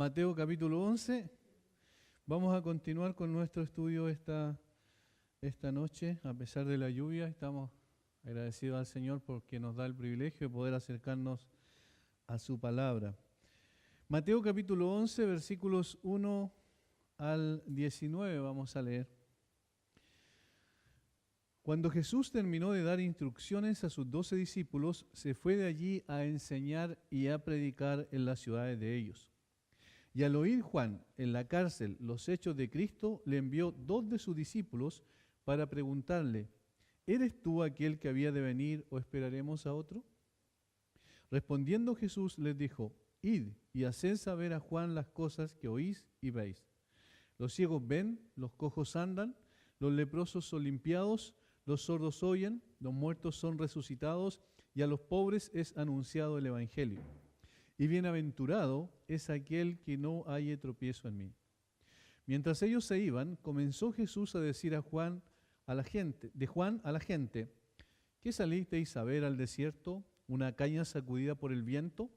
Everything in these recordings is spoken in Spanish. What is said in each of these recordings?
Mateo capítulo 11. Vamos a continuar con nuestro estudio esta noche. A pesar de la lluvia, estamos agradecidos al Señor porque nos da el privilegio de poder acercarnos a su palabra. Mateo capítulo 11, versículos 1 al 19 vamos a leer. Cuando Jesús terminó de dar instrucciones a sus 12 discípulos, se fue de allí a enseñar y a predicar en las ciudades de ellos. Y al oír Juan en la cárcel los hechos de Cristo, le envió 2 de sus discípulos para preguntarle: ¿eres tú aquel que había de venir o esperaremos a otro? Respondiendo Jesús les dijo: id y haced saber a Juan las cosas que oís y veis. Los ciegos ven, los cojos andan, los leprosos son limpiados, los sordos oyen, los muertos son resucitados, y a los pobres es anunciado el Evangelio. Y bienaventurado es aquel que no halle tropiezo en mí. Mientras ellos se iban, comenzó Jesús a decir de Juan a la gente: ¿qué salisteis a ver al desierto? ¿Una caña sacudida por el viento?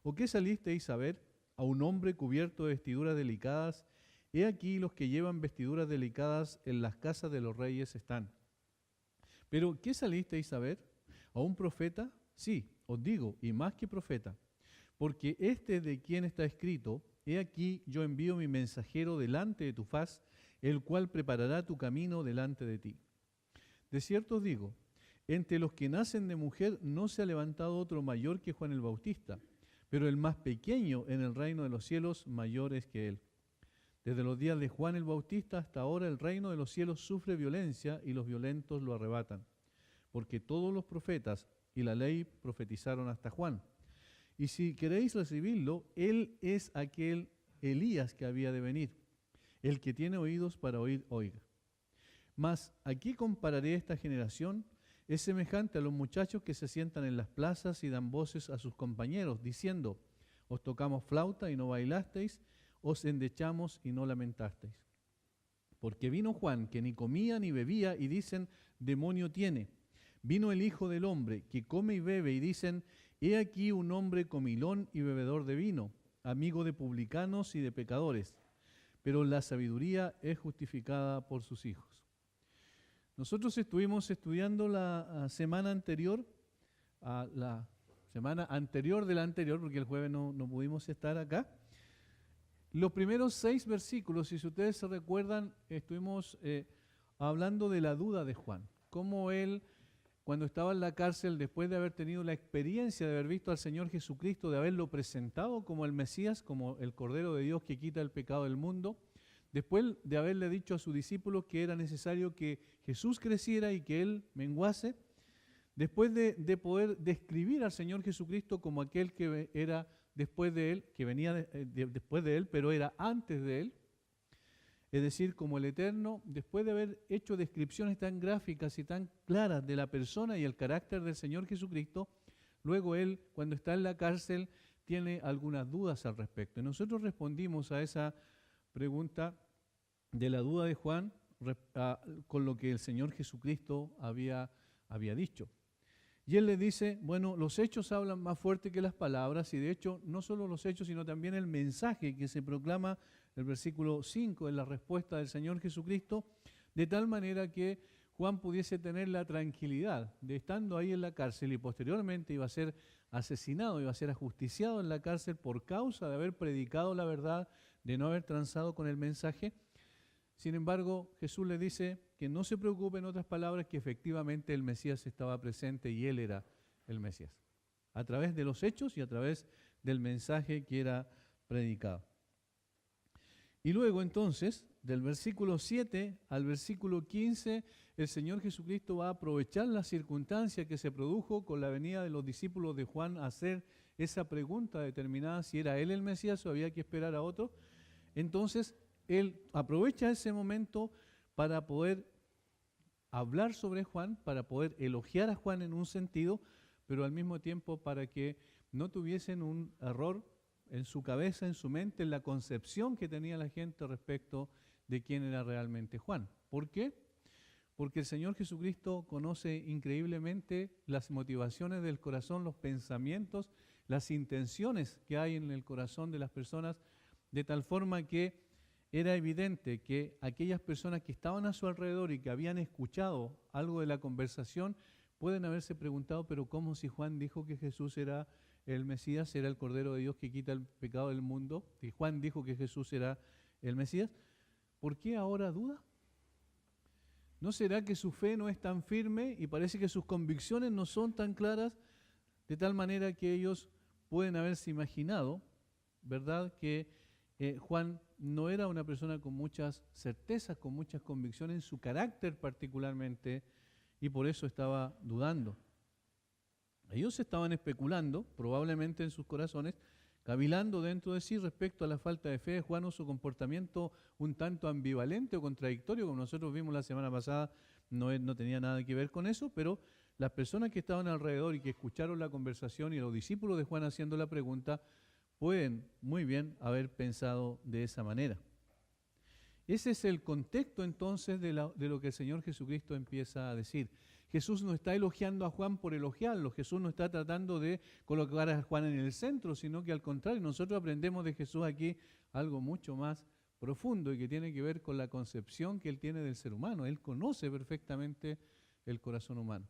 ¿O qué salisteis a ver? ¿A un hombre cubierto de vestiduras delicadas? He aquí los que llevan vestiduras delicadas en las casas de los reyes están. ¿Pero qué salisteis a ver? ¿A un profeta? Sí, os digo, y más que profeta. Porque este de quien está escrito: he aquí yo envío mi mensajero delante de tu faz, el cual preparará tu camino delante de ti. De cierto os digo, entre los que nacen de mujer no se ha levantado otro mayor que Juan el Bautista, pero el más pequeño en el reino de los cielos mayor es que él. Desde los días de Juan el Bautista hasta ahora el reino de los cielos sufre violencia y los violentos lo arrebatan, porque todos los profetas y la ley profetizaron hasta Juan. Y si queréis recibirlo, él es aquel Elías que había de venir. El que tiene oídos para oír, oiga. Mas, ¿a qué compararé esta generación? Es semejante a los muchachos que se sientan en las plazas y dan voces a sus compañeros, diciendo: os tocamos flauta y no bailasteis, os endechamos y no lamentasteis. Porque vino Juan, que ni comía ni bebía, y dicen: demonio tiene. Vino el Hijo del Hombre, que come y bebe, y dicen: he aquí un hombre comilón y bebedor de vino, amigo de publicanos y de pecadores. Pero la sabiduría es justificada por sus hijos. Nosotros estuvimos estudiando la semana anterior de la anterior, porque el jueves no pudimos estar acá. Los primeros 6 versículos, si ustedes se recuerdan, estuvimos hablando de la duda de Juan. Cómo él, cuando estaba en la cárcel, después de haber tenido la experiencia de haber visto al Señor Jesucristo, de haberlo presentado como el Mesías, como el Cordero de Dios que quita el pecado del mundo, después de haberle dicho a sus discípulos que era necesario que Jesús creciera y que Él menguase, después de poder describir al Señor Jesucristo como aquel que era después de Él, que venía después de Él, pero era antes de Él, es decir, como el Eterno, después de haber hecho descripciones tan gráficas y tan claras de la persona y el carácter del Señor Jesucristo, luego Él, cuando está en la cárcel, tiene algunas dudas al respecto. Y nosotros respondimos a esa pregunta de la duda de Juan con lo que el Señor Jesucristo había dicho. Y él le dice: bueno, los hechos hablan más fuerte que las palabras, y de hecho no solo los hechos, sino también el mensaje que se proclama, el versículo 5, en la respuesta del Señor Jesucristo, de tal manera que Juan pudiese tener la tranquilidad de, estando ahí en la cárcel, y posteriormente iba a ser asesinado, iba a ser ajusticiado en la cárcel por causa de haber predicado la verdad, de no haber transado con el mensaje. Sin embargo, Jesús le dice que no se preocupe, en otras palabras, que efectivamente el Mesías estaba presente y él era el Mesías, a través de los hechos y a través del mensaje que era predicado. Y luego entonces, del versículo 7 al versículo 15, el Señor Jesucristo va a aprovechar la circunstancia que se produjo con la venida de los discípulos de Juan a hacer esa pregunta determinada, si era él el Mesías o había que esperar a otro. Entonces, él aprovecha ese momento para poder hablar sobre Juan, para poder elogiar a Juan en un sentido, pero al mismo tiempo para que no tuviesen un error en su cabeza, en su mente, en la concepción que tenía la gente respecto de quién era realmente Juan. ¿Por qué? Porque el Señor Jesucristo conoce increíblemente las motivaciones del corazón, los pensamientos, las intenciones que hay en el corazón de las personas de tal forma que era evidente que aquellas personas que estaban a su alrededor y que habían escuchado algo de la conversación, pueden haberse preguntado, pero ¿cómo si Juan dijo que Jesús era el Mesías, era el Cordero de Dios que quita el pecado del mundo? Y Juan dijo que Jesús era el Mesías. ¿Por qué ahora duda? ¿No será que su fe no es tan firme y parece que sus convicciones no son tan claras, de tal manera que ellos pueden haberse imaginado, ¿verdad?, que Juan no era una persona con muchas certezas, con muchas convicciones en su carácter particularmente, y por eso estaba dudando. Ellos estaban especulando, probablemente en sus corazones, cavilando dentro de sí respecto a la falta de fe de Juan o su comportamiento un tanto ambivalente o contradictorio, como nosotros vimos la semana pasada, no tenía nada que ver con eso, pero las personas que estaban alrededor y que escucharon la conversación y los discípulos de Juan haciendo la pregunta, pueden muy bien haber pensado de esa manera. Ese es el contexto entonces de lo que el Señor Jesucristo empieza a decir. Jesús no está elogiando a Juan por elogiarlo, Jesús no está tratando de colocar a Juan en el centro, sino que al contrario, nosotros aprendemos de Jesús aquí algo mucho más profundo y que tiene que ver con la concepción que Él tiene del ser humano. Él conoce perfectamente el corazón humano.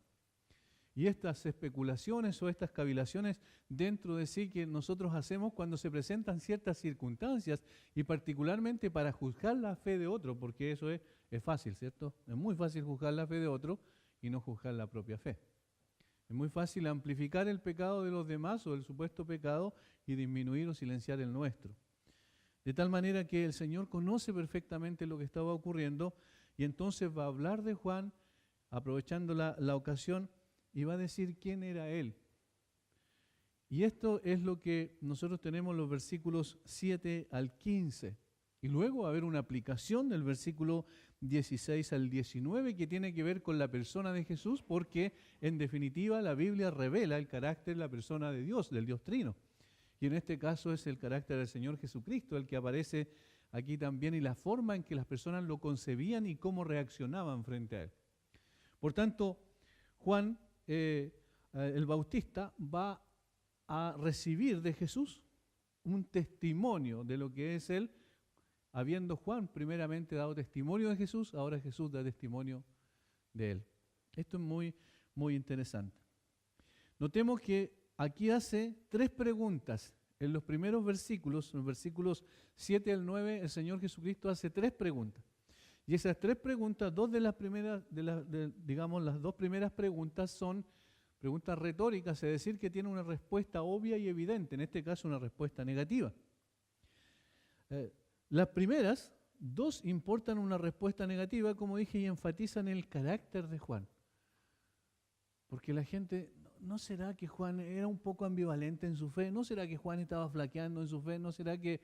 Y estas especulaciones o estas cavilaciones dentro de sí que nosotros hacemos cuando se presentan ciertas circunstancias y particularmente para juzgar la fe de otro, porque eso es fácil, ¿cierto? Es muy fácil juzgar la fe de otro y no juzgar la propia fe. Es muy fácil amplificar el pecado de los demás o el supuesto pecado y disminuir o silenciar el nuestro. De tal manera que el Señor conoce perfectamente lo que estaba ocurriendo y entonces va a hablar de Juan, aprovechando la ocasión, y va a decir quién era él. Y esto es lo que nosotros tenemos en los versículos 7 al 15. Y luego va a haber una aplicación del versículo 16 al 19 que tiene que ver con la persona de Jesús, porque en definitiva la Biblia revela el carácter de la persona de Dios, del Dios Trino. Y en este caso es el carácter del Señor Jesucristo el que aparece aquí también y la forma en que las personas lo concebían y cómo reaccionaban frente a él. Por tanto, Juan el Bautista va a recibir de Jesús un testimonio de lo que es él, habiendo Juan primeramente dado testimonio de Jesús, ahora Jesús da testimonio de él. Esto es muy, muy interesante. Notemos que aquí hace 3 preguntas. En los primeros versículos, en los versículos 7 al 9, el Señor Jesucristo hace 3 preguntas. Y esas 3 preguntas, digamos, las 2 primeras preguntas son preguntas retóricas, es decir, que tienen una respuesta obvia y evidente, en este caso una respuesta negativa. Las primeras 2 importan una respuesta negativa, como dije, y enfatizan el carácter de Juan. Porque la gente, ¿no será que Juan era un poco ambivalente en su fe? ¿No será que Juan estaba flaqueando en su fe? ¿No será que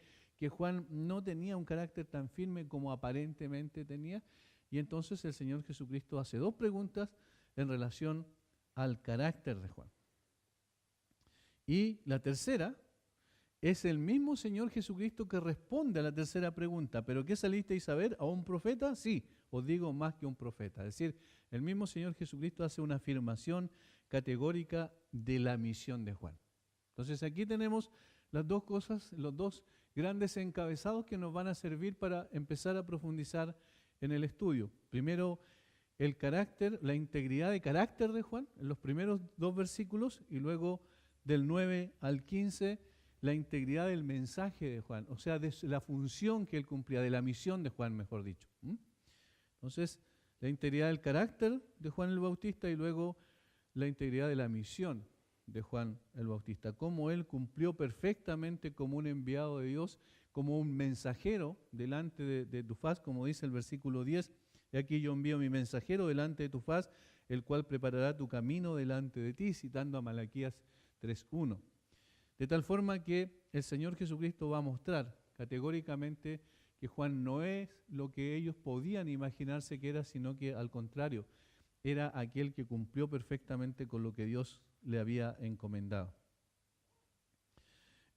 Juan no tenía un carácter tan firme como aparentemente tenía? Y entonces el Señor Jesucristo hace 2 preguntas en relación al carácter de Juan. Y la tercera, es el mismo Señor Jesucristo que responde a la tercera pregunta. ¿Pero qué salisteis a ver? ¿A un profeta? Sí, os digo más que un profeta. Es decir, el mismo Señor Jesucristo hace una afirmación categórica de la misión de Juan. Entonces aquí tenemos las 2 cosas, los 2 grandes encabezados que nos van a servir para empezar a profundizar en el estudio. Primero, el carácter, la integridad de carácter de Juan, en los primeros 2 versículos, y luego del 9 al 15, la integridad del mensaje de Juan, o sea, de la función que él cumplía, de la misión de Juan, mejor dicho. Entonces, la integridad del carácter de Juan el Bautista y luego la integridad de la misión de Juan el Bautista, cómo él cumplió perfectamente como un enviado de Dios, como un mensajero delante de tu faz, como dice el versículo 10, y aquí yo envío mi mensajero delante de tu faz, el cual preparará tu camino delante de ti, citando a Malaquías 3:1. De tal forma que el Señor Jesucristo va a mostrar categóricamente que Juan no es lo que ellos podían imaginarse que era, sino que al contrario, era aquel que cumplió perfectamente con lo que Dios le había encomendado.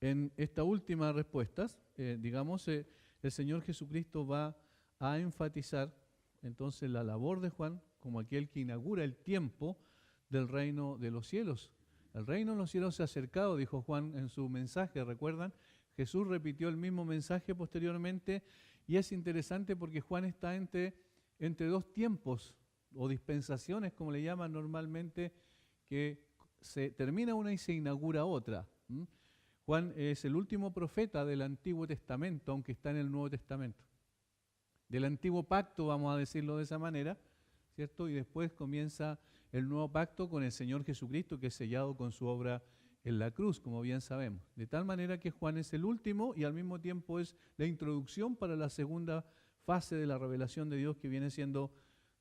En esta última respuesta, el Señor Jesucristo va a enfatizar entonces la labor de Juan como aquel que inaugura el tiempo del reino de los cielos. El reino de los cielos se ha acercado, dijo Juan en su mensaje, ¿recuerdan? Jesús repitió el mismo mensaje posteriormente y es interesante porque Juan está entre dos tiempos o dispensaciones, como le llaman normalmente, que se termina una y se inaugura otra. Juan es el último profeta del Antiguo Testamento, aunque está en el Nuevo Testamento. Del Antiguo Pacto, vamos a decirlo de esa manera, ¿cierto? Y después comienza el Nuevo Pacto con el Señor Jesucristo, que es sellado con su obra en la cruz, como bien sabemos. De tal manera que Juan es el último y al mismo tiempo es la introducción para la segunda fase de la revelación de Dios, que viene siendo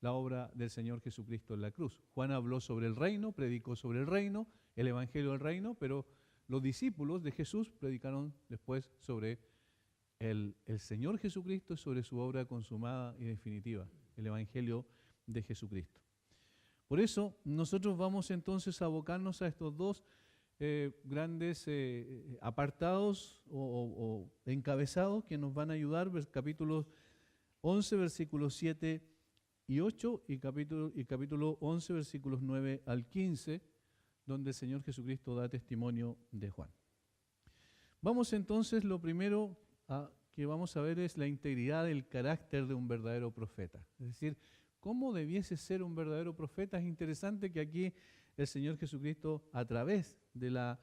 la obra del Señor Jesucristo en la cruz. Juan habló sobre el reino, predicó sobre el reino, el evangelio del reino, pero los discípulos de Jesús predicaron después sobre el Señor Jesucristo, sobre su obra consumada y definitiva, el evangelio de Jesucristo. Por eso nosotros vamos entonces a abocarnos a estos dos grandes apartados o encabezados que nos van a ayudar, capítulo 11, versículos 7 y 8 y capítulo 11, versículos 9 al 15, donde el Señor Jesucristo da testimonio de Juan. Vamos entonces, lo primero que vamos a ver es la integridad del carácter de un verdadero profeta. Es decir, ¿cómo debiese ser un verdadero profeta? Es interesante que aquí el Señor Jesucristo, a través de la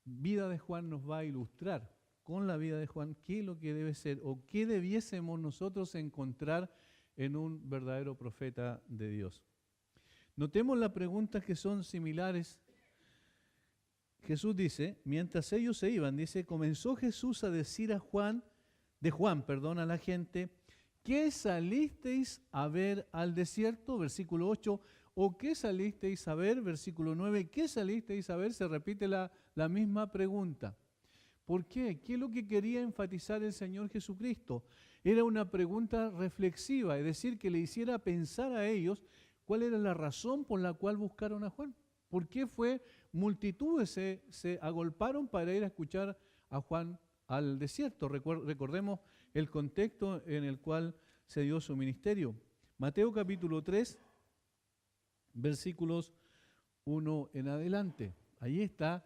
vida de Juan, nos va a ilustrar con la vida de Juan qué es lo que debe ser o qué debiésemos nosotros encontrar en un verdadero profeta de Dios. Notemos las preguntas que son similares. Jesús dice, mientras ellos se iban, dice, comenzó Jesús a decir a Juan, a la gente, ¿qué salisteis a ver al desierto? Versículo 8. ¿O qué salisteis a ver? Versículo 9. ¿Qué salisteis a ver? Se repite la misma pregunta. ¿Por qué? ¿Qué es lo que quería enfatizar el Señor Jesucristo? Era una pregunta reflexiva, es decir, que le hiciera pensar a ellos cuál era la razón por la cual buscaron a Juan. ¿Por qué multitudes se agolparon para ir a escuchar a Juan al desierto? Recordemos el contexto en el cual se dio su ministerio. Mateo capítulo 3, versículos 1 en adelante. Allí está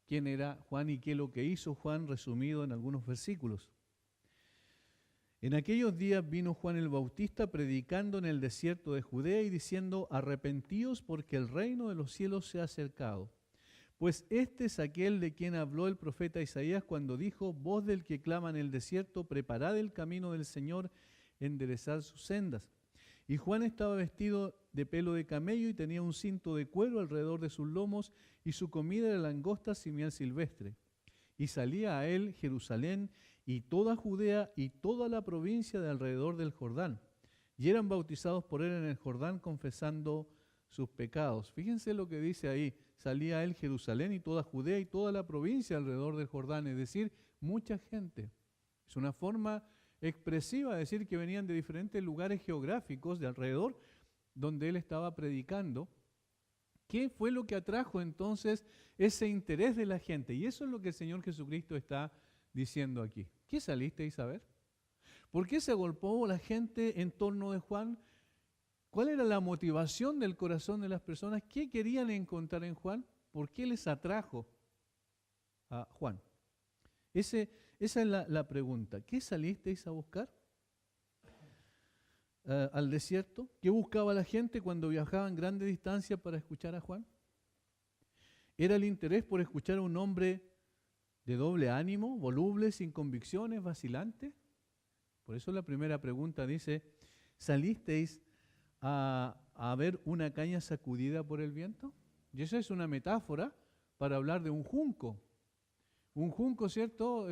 quién era Juan y qué es lo que hizo Juan, resumido en algunos versículos. En aquellos días vino Juan el Bautista predicando en el desierto de Judea y diciendo, arrepentíos porque el reino de los cielos se ha acercado. Pues este es aquel de quien habló el profeta Isaías cuando dijo, voz del que clama en el desierto, preparad el camino del Señor, enderezad sus sendas. Y Juan estaba vestido de pelo de camello y tenía un cinto de cuero alrededor de sus lomos y su comida era langostas y miel silvestre. Y salía a él Jerusalén y toda Judea y toda la provincia de alrededor del Jordán. Y eran bautizados por él en el Jordán confesando sus pecados. Fíjense lo que dice ahí. Salía a él Jerusalén y toda Judea y toda la provincia alrededor del Jordán. Es decir, mucha gente. Es una forma expresiva de decir que venían de diferentes lugares geográficos de alrededor donde él estaba predicando. ¿Qué fue lo que atrajo entonces ese interés de la gente? Y eso es lo que el Señor Jesucristo está diciendo aquí. ¿Qué salisteis a ver? ¿Por qué se agolpó la gente en torno de Juan? ¿Cuál era la motivación del corazón de las personas? ¿Qué querían encontrar en Juan? ¿Por qué les atrajo a Juan? Esa es la pregunta. ¿Qué salisteis a buscar al desierto? ¿Qué buscaba la gente cuando viajaban grandes distancias para escuchar a Juan? ¿Era el interés por escuchar a un hombre de doble ánimo, voluble, sin convicciones, vacilante? Por eso la primera pregunta dice, ¿salisteis a ver una caña sacudida por el viento? Y esa es una metáfora para hablar de un junco. Un junco, ¿cierto?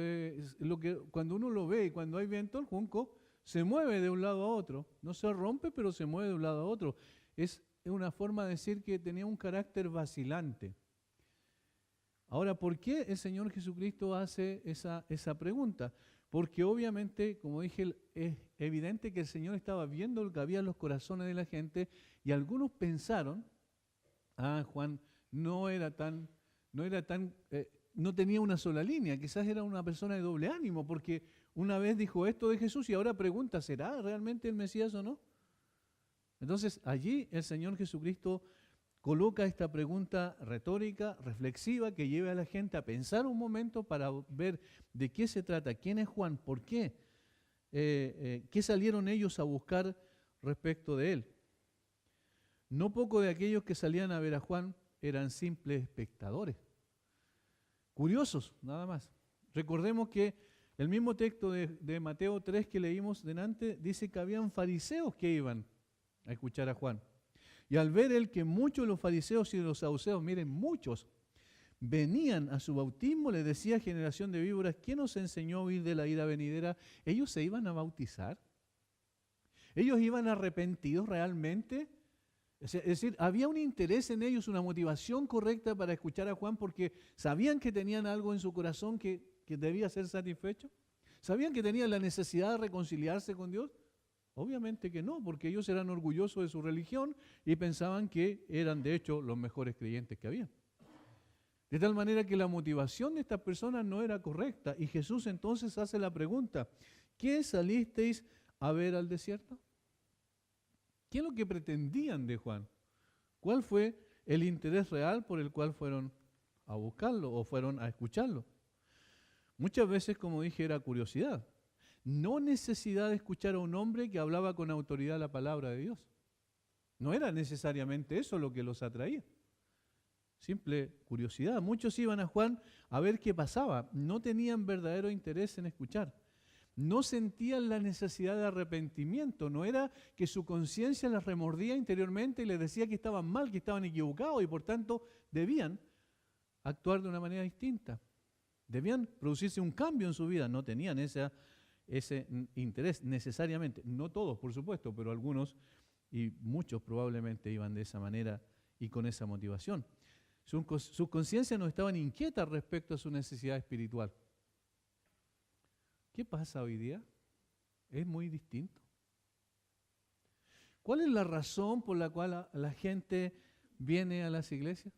Cuando uno lo ve y cuando hay viento, el junco se mueve de un lado a otro. No se rompe, pero se mueve de un lado a otro. Es una forma de decir que tenía un carácter vacilante. Ahora, ¿por qué el Señor Jesucristo hace esa pregunta? Porque obviamente, como dije, es evidente que el Señor estaba viendo lo que había en los corazones de la gente y algunos pensaron, Juan no tenía una sola línea, quizás era una persona de doble ánimo, porque una vez dijo esto de Jesús y ahora pregunta, ¿será realmente el Mesías o no? Entonces allí el Señor Jesucristo coloca esta pregunta retórica, reflexiva, que lleve a la gente a pensar un momento para ver de qué se trata, quién es Juan, por qué, qué salieron ellos a buscar respecto de él. No poco de aquellos que salían a ver a Juan eran simples espectadores, curiosos, nada más. Recordemos que el mismo texto de Mateo 3 que leímos delante dice que habían fariseos que iban a escuchar a Juan. Y al ver él que muchos de los fariseos y de los saduceos, miren, muchos, venían a su bautismo, les decía: generación de víboras, ¿quién nos enseñó a huir de la ira venidera? Ellos se iban a bautizar. Ellos iban arrepentidos realmente. Es decir, había un interés en ellos, una motivación correcta para escuchar a Juan, porque sabían que tenían algo en su corazón que debía ser satisfecho. ¿Sabían que tenían la necesidad de reconciliarse con Dios? Obviamente que no, porque ellos eran orgullosos de su religión y pensaban que eran de hecho los mejores creyentes que había. De tal manera que la motivación de estas personas no era correcta. Y Jesús entonces hace la pregunta: ¿qué salisteis a ver al desierto? ¿Qué es lo que pretendían de Juan? ¿Cuál fue el interés real por el cual fueron a buscarlo o fueron a escucharlo? Muchas veces, como dije, era curiosidad. No necesidad de escuchar a un hombre que hablaba con autoridad la palabra de Dios. No era necesariamente eso lo que los atraía. Simple curiosidad. Muchos iban a Juan a ver qué pasaba. No tenían verdadero interés en escuchar. No sentían la necesidad de arrepentimiento. No era que su conciencia las remordía interiormente y les decía que estaban mal, que estaban equivocados y por tanto debían actuar de una manera distinta. Debían producirse un cambio en su vida. No tenían ese interés necesariamente. No todos, por supuesto, pero algunos y muchos probablemente iban de esa manera y con esa motivación. Sus conciencias no estaban inquietas respecto a su necesidad espiritual. ¿Qué pasa hoy día? Es muy distinto. ¿Cuál es la razón por la cual la gente viene a las iglesias?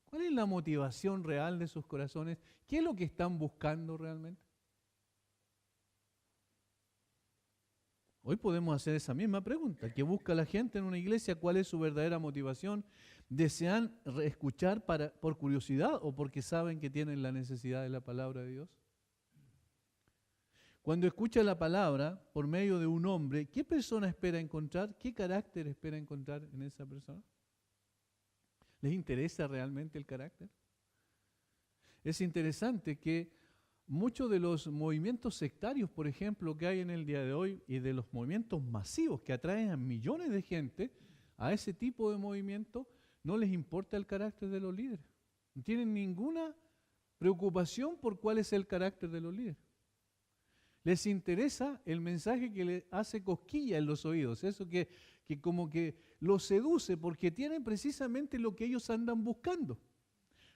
¿Cuál es la motivación real de sus corazones? ¿Qué es lo que están buscando realmente? Hoy podemos hacer esa misma pregunta. ¿Qué busca la gente en una iglesia? ¿Cuál es su verdadera motivación? ¿Desean escuchar por curiosidad o porque saben que tienen la necesidad de la palabra de Dios? Cuando escucha la palabra por medio de un hombre, ¿qué persona espera encontrar? ¿Qué carácter espera encontrar en esa persona? ¿Les interesa realmente el carácter? Es interesante que muchos de los movimientos sectarios, por ejemplo, que hay en el día de hoy y de los movimientos masivos que atraen a millones de gente a ese tipo de movimiento, no les importa el carácter de los líderes. No tienen ninguna preocupación por cuál es el carácter de los líderes. Les interesa el mensaje que les hace cosquilla en los oídos, eso que como que los seduce porque tienen precisamente lo que ellos andan buscando.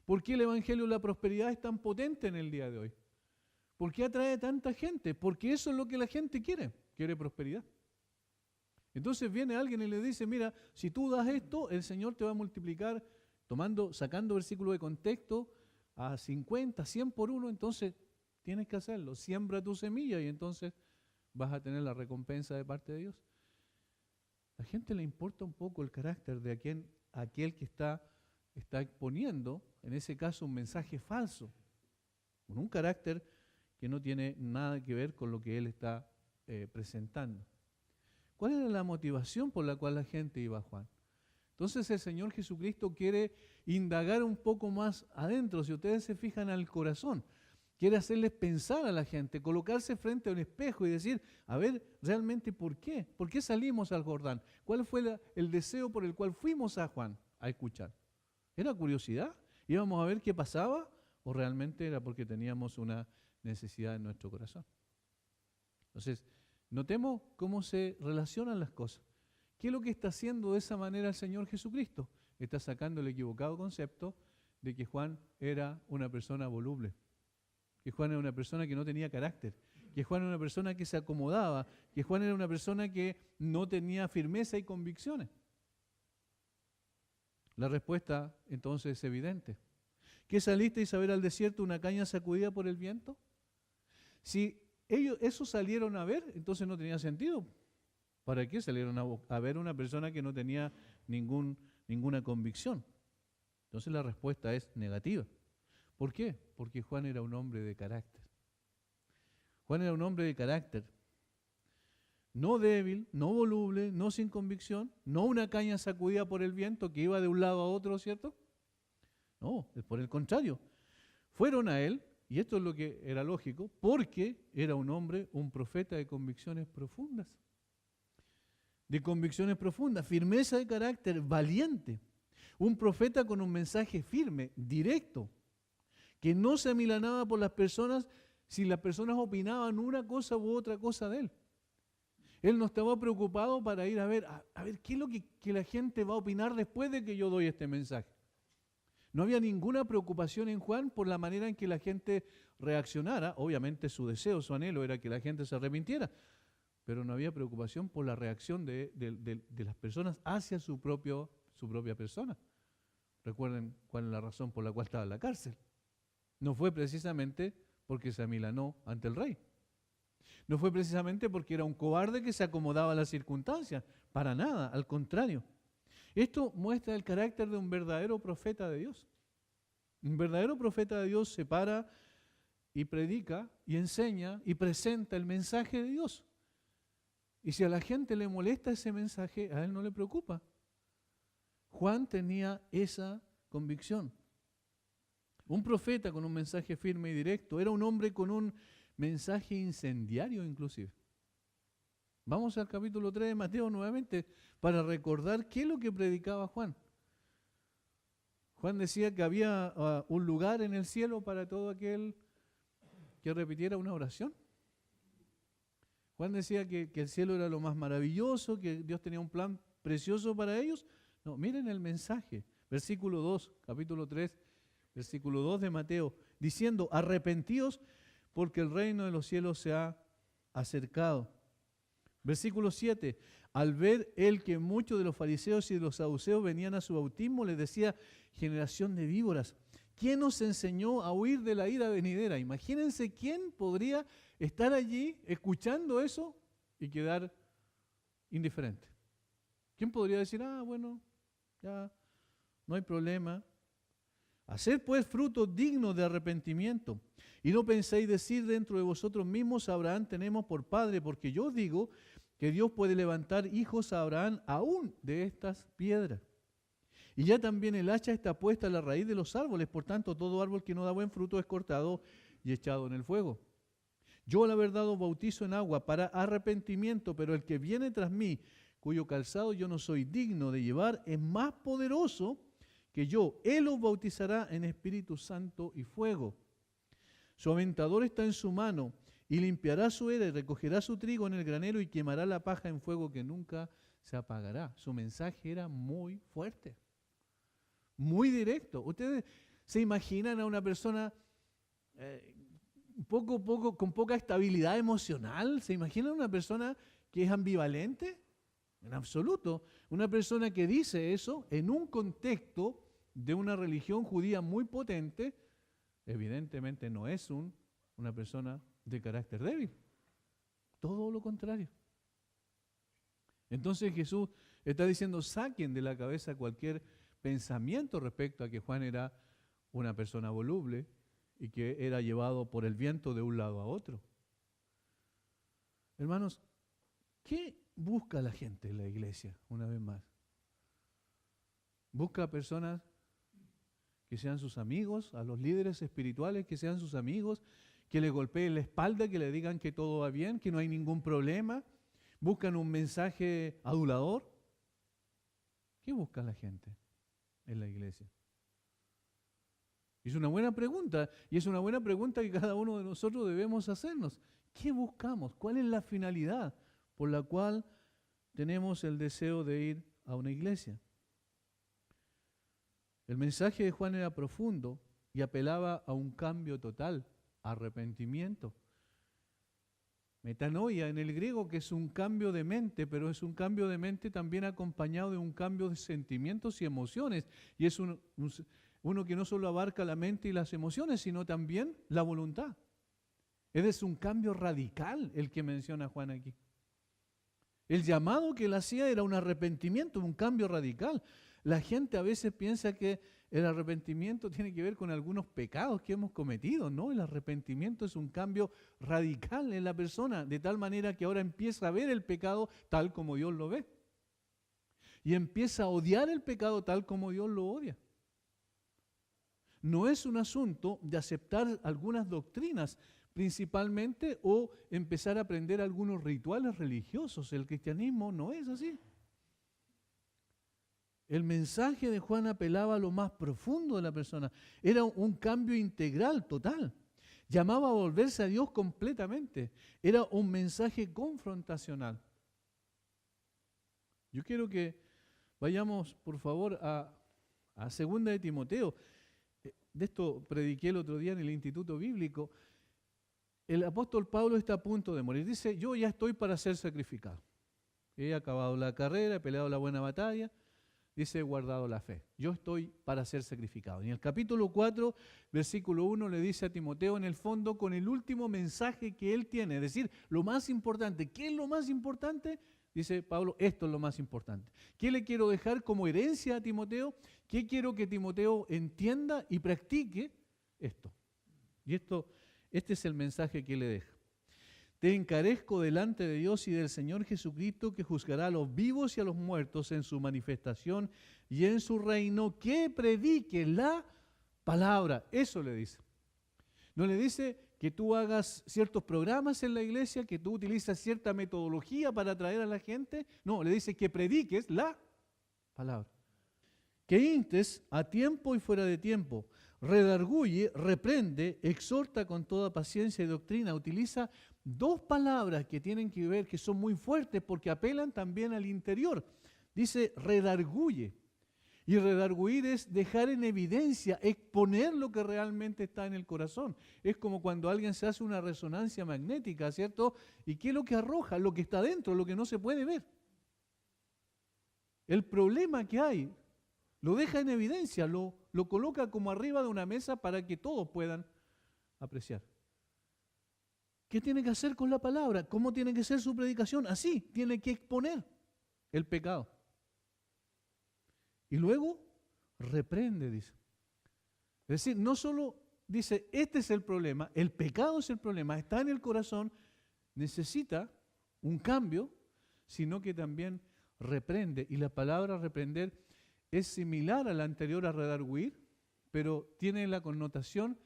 ¿Por qué el Evangelio de la Prosperidad es tan potente en el día de hoy? ¿Por qué atrae tanta gente? Porque eso es lo que la gente quiere prosperidad. Entonces viene alguien y le dice: mira, si tú das esto, el Señor te va a multiplicar, sacando versículos de contexto, a 50, 100 por uno, entonces tienes que hacerlo. Siembra tu semilla y entonces vas a tener la recompensa de parte de Dios. A la gente le importa un poco el carácter de aquel que está exponiendo, en ese caso, un mensaje falso, con un carácter que no tiene nada que ver con lo que él está presentando. ¿Cuál era la motivación por la cual la gente iba a Juan? Entonces el Señor Jesucristo quiere indagar un poco más adentro, si ustedes se fijan, al corazón. Quiere hacerles pensar a la gente, colocarse frente a un espejo y decir: a ver, realmente, ¿por qué? ¿Por qué salimos al Jordán? ¿Cuál fue el deseo por el cual fuimos a Juan a escuchar? ¿Era curiosidad? ¿Íbamos a ver qué pasaba? ¿O realmente era porque teníamos una necesidad en nuestro corazón? Entonces, notemos cómo se relacionan las cosas. ¿Qué es lo que está haciendo de esa manera el Señor Jesucristo? Está sacando el equivocado concepto de que Juan era una persona voluble, que Juan era una persona que no tenía carácter, que Juan era una persona que se acomodaba, que Juan era una persona que no tenía firmeza y convicciones. La respuesta entonces es evidente. ¿Qué salisteis a ver al desierto, una caña sacudida por el viento? Si eso salieron a ver, entonces no tenía sentido. ¿Para qué salieron a ver una persona que no tenía ninguna convicción? Entonces la respuesta es negativa. ¿Por qué? Porque Juan era un hombre de carácter. Juan era un hombre de carácter. No débil, no voluble, no sin convicción, no una caña sacudida por el viento que iba de un lado a otro, ¿cierto? No, por el contrario. Fueron a él, y esto es lo que era lógico, porque era un hombre, un profeta de convicciones profundas. De convicciones profundas, firmeza de carácter, valiente. Un profeta con un mensaje firme, directo, que no se amilanaba por las personas si las personas opinaban una cosa u otra cosa de él. Él no estaba preocupado para ir a ver qué es lo que la gente va a opinar después de que yo doy este mensaje. No había ninguna preocupación en Juan por la manera en que la gente reaccionara. Obviamente su deseo, su anhelo era que la gente se arrepintiera, pero no había preocupación por la reacción de las personas hacia su propia persona. Recuerden cuál es la razón por la cual estaba en la cárcel. No fue precisamente porque se amilanó ante el rey. No fue precisamente porque era un cobarde que se acomodaba a las circunstancias. Para nada, al contrario. Esto muestra el carácter de un verdadero profeta de Dios. Un verdadero profeta de Dios se para y predica y enseña y presenta el mensaje de Dios. Y si a la gente le molesta ese mensaje, a él no le preocupa. Juan tenía esa convicción. Un profeta con un mensaje firme y directo. Era un hombre con un mensaje incendiario inclusive. Vamos al capítulo 3 de Mateo nuevamente para recordar qué es lo que predicaba Juan. Juan decía que había un lugar en el cielo para todo aquel que repitiera una oración. Juan decía que el cielo era lo más maravilloso, que Dios tenía un plan precioso para ellos. No, miren el mensaje, versículo 2, capítulo 3, versículo 2 de Mateo, diciendo, arrepentíos porque el reino de los cielos se ha acercado. Versículo 7, al ver él que muchos de los fariseos y de los saduceos venían a su bautismo, les decía, generación de víboras, ¿quién os enseñó a huir de la ira venidera? Imagínense quién podría estar allí escuchando eso y quedar indiferente. ¿Quién podría decir, bueno, ya no hay problema? Haced pues frutos dignos de arrepentimiento. Y no penséis decir dentro de vosotros mismos, Abraham tenemos por padre, porque yo os digo que Dios puede levantar hijos a Abraham aún de estas piedras. Y ya también el hacha está puesta a la raíz de los árboles, por tanto todo árbol que no da buen fruto es cortado y echado en el fuego. Yo la verdad os bautizo en agua para arrepentimiento, pero el que viene tras mí, cuyo calzado yo no soy digno de llevar, es más poderoso que yo. Él os bautizará en Espíritu Santo y fuego. Su aventador está en su mano, y limpiará su era y recogerá su trigo en el granero y quemará la paja en fuego que nunca se apagará. Su mensaje era muy fuerte, muy directo. Ustedes se imaginan a una persona con poca estabilidad emocional. ¿Se imaginan a una persona que es ambivalente? En absoluto. Una persona que dice eso en un contexto de una religión judía muy potente, evidentemente no es una persona de carácter débil. Todo lo contrario. Entonces Jesús está diciendo, saquen de la cabeza cualquier pensamiento respecto a que Juan era una persona voluble y que era llevado por el viento de un lado a otro. Hermanos, ¿qué busca la gente en la iglesia una vez más? Busca personas que sean sus amigos, a los líderes espirituales que sean sus amigos, que le golpeen la espalda, que le digan que todo va bien, que no hay ningún problema. Buscan un mensaje adulador. ¿Qué busca la gente en la iglesia? Es una buena pregunta, y es una buena pregunta que cada uno de nosotros debemos hacernos. ¿Qué buscamos? ¿Cuál es la finalidad por la cual tenemos el deseo de ir a una iglesia? El mensaje de Juan era profundo y apelaba a un cambio total, arrepentimiento. Metanoia en el griego, que es un cambio de mente, pero es un cambio de mente también acompañado de un cambio de sentimientos y emociones. Y es uno que no solo abarca la mente y las emociones, sino también la voluntad. Es un cambio radical el que menciona Juan aquí. El llamado que él hacía era un arrepentimiento, un cambio radical. La gente a veces piensa que el arrepentimiento tiene que ver con algunos pecados que hemos cometido, ¿no? El arrepentimiento es un cambio radical en la persona, de tal manera que ahora empieza a ver el pecado tal como Dios lo ve. Y empieza a odiar el pecado tal como Dios lo odia. No es un asunto de aceptar algunas doctrinas principalmente o empezar a aprender algunos rituales religiosos. El cristianismo no es así. El mensaje de Juan apelaba a lo más profundo de la persona. Era un cambio integral, total. Llamaba a volverse a Dios completamente. Era un mensaje confrontacional. Yo quiero que vayamos, por favor, a 2 de Timoteo. De esto prediqué el otro día en el Instituto Bíblico. El apóstol Pablo está a punto de morir. Dice, yo ya estoy para ser sacrificado. He acabado la carrera, he peleado la buena batalla. Dice, he guardado la fe. Yo estoy para ser sacrificado. Y en el capítulo 4, versículo 1, le dice a Timoteo, en el fondo, con el último mensaje que él tiene, es decir, lo más importante. ¿Qué es lo más importante? Dice Pablo, esto es lo más importante. ¿Qué le quiero dejar como herencia a Timoteo? ¿Qué quiero que Timoteo entienda y practique? Esto. Y este es el mensaje que le deja. Te encarezco delante de Dios y del Señor Jesucristo, que juzgará a los vivos y a los muertos en su manifestación y en su reino, que predique la palabra. Eso le dice. No le dice que tú hagas ciertos programas en la iglesia, que tú utilizas cierta metodología para atraer a la gente. No, le dice que prediques la palabra. Que instes a tiempo y fuera de tiempo. Redarguye, reprende, exhorta con toda paciencia y doctrina. Utiliza dos palabras que tienen que ver, que son muy fuertes porque apelan también al interior. Dice redarguye. Y redarguir es dejar en evidencia, exponer lo que realmente está en el corazón. Es como cuando alguien se hace una resonancia magnética, ¿cierto? ¿Y qué es lo que arroja? Lo que está dentro, lo que no se puede ver. El problema que hay, lo deja en evidencia, lo coloca como arriba de una mesa para que todos puedan apreciar. ¿Qué tiene que hacer con la palabra? ¿Cómo tiene que ser su predicación? Así, tiene que exponer el pecado. Y luego reprende, dice. Es decir, no solo dice, este es el problema, el pecado es el problema, está en el corazón, necesita un cambio, sino que también reprende. Y la palabra reprender es similar a la anterior a redarguir, pero tiene la connotación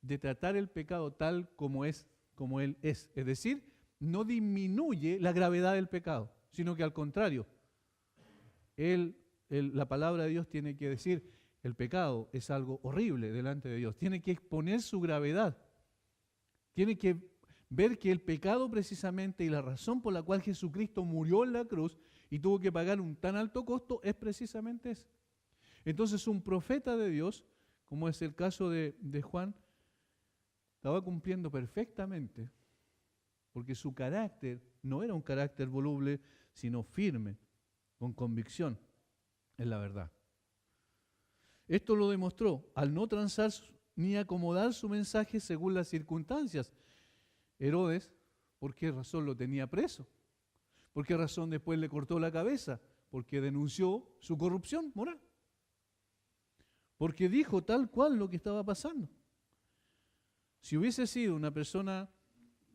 de tratar el pecado tal como es, como él es. Es decir, no disminuye la gravedad del pecado, sino que al contrario, la palabra de Dios tiene que decir, el pecado es algo horrible delante de Dios. Tiene que exponer su gravedad. Tiene que ver que el pecado precisamente y la razón por la cual Jesucristo murió en la cruz y tuvo que pagar un tan alto costo es precisamente ese. Entonces un profeta de Dios, como es el caso de Juan, estaba cumpliendo perfectamente, porque su carácter no era un carácter voluble, sino firme, con convicción en la verdad. Esto lo demostró al no transar ni acomodar su mensaje según las circunstancias. Herodes, ¿por qué razón lo tenía preso? ¿Por qué razón después le cortó la cabeza? Porque denunció su corrupción moral. Porque dijo tal cual lo que estaba pasando. Si hubiese sido una persona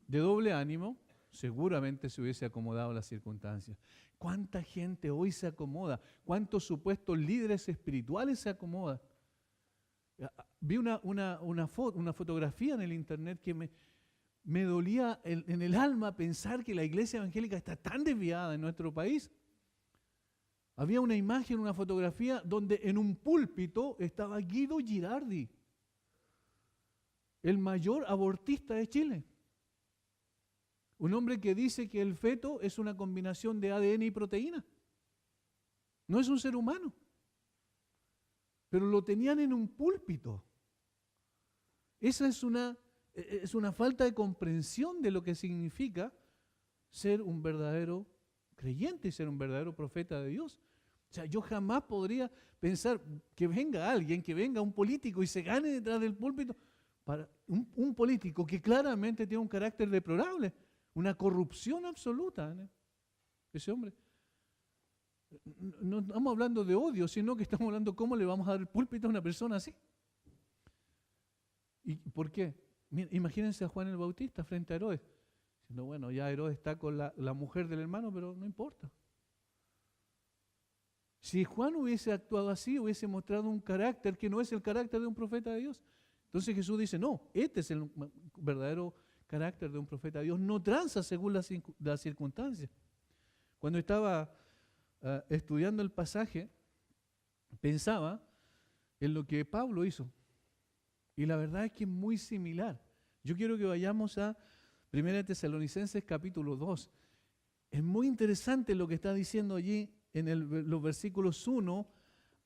de doble ánimo, seguramente se hubiese acomodado a las circunstancias. ¿Cuánta gente hoy se acomoda? ¿Cuántos supuestos líderes espirituales se acomodan? Vi una fotografía en el internet que me dolía en el alma pensar que la iglesia evangélica está tan desviada en nuestro país. Había una imagen, una fotografía donde en un púlpito estaba Guido Girardi, el mayor abortista de Chile. Un hombre que dice que el feto es una combinación de ADN y proteína. No es un ser humano. Pero lo tenían en un púlpito. Esa es una falta de comprensión de lo que significa ser un verdadero creyente y ser un verdadero profeta de Dios. O sea, yo jamás podría pensar que venga alguien, que venga un político y se gane detrás del púlpito. Para un político que claramente tiene un carácter deplorable. Una corrupción absoluta, ¿no? Ese hombre. No estamos hablando de odio, sino que estamos hablando de cómo le vamos a dar el púlpito a una persona así. ¿Y por qué? Imagínense a Juan el Bautista frente a Herodes, diciendo, bueno, ya Herodes está con la mujer del hermano, pero no importa. Si Juan hubiese actuado así, hubiese mostrado un carácter que no es el carácter de un profeta de Dios. Entonces Jesús dice, no, este es el verdadero carácter de un profeta de Dios. No tranza según las circunstancias. Cuando estaba estudiando el pasaje, pensaba en lo que Pablo hizo. Y la verdad es que es muy similar. Yo quiero que vayamos a 1 Tesalonicenses capítulo 2. Es muy interesante lo que está diciendo allí en los versículos 1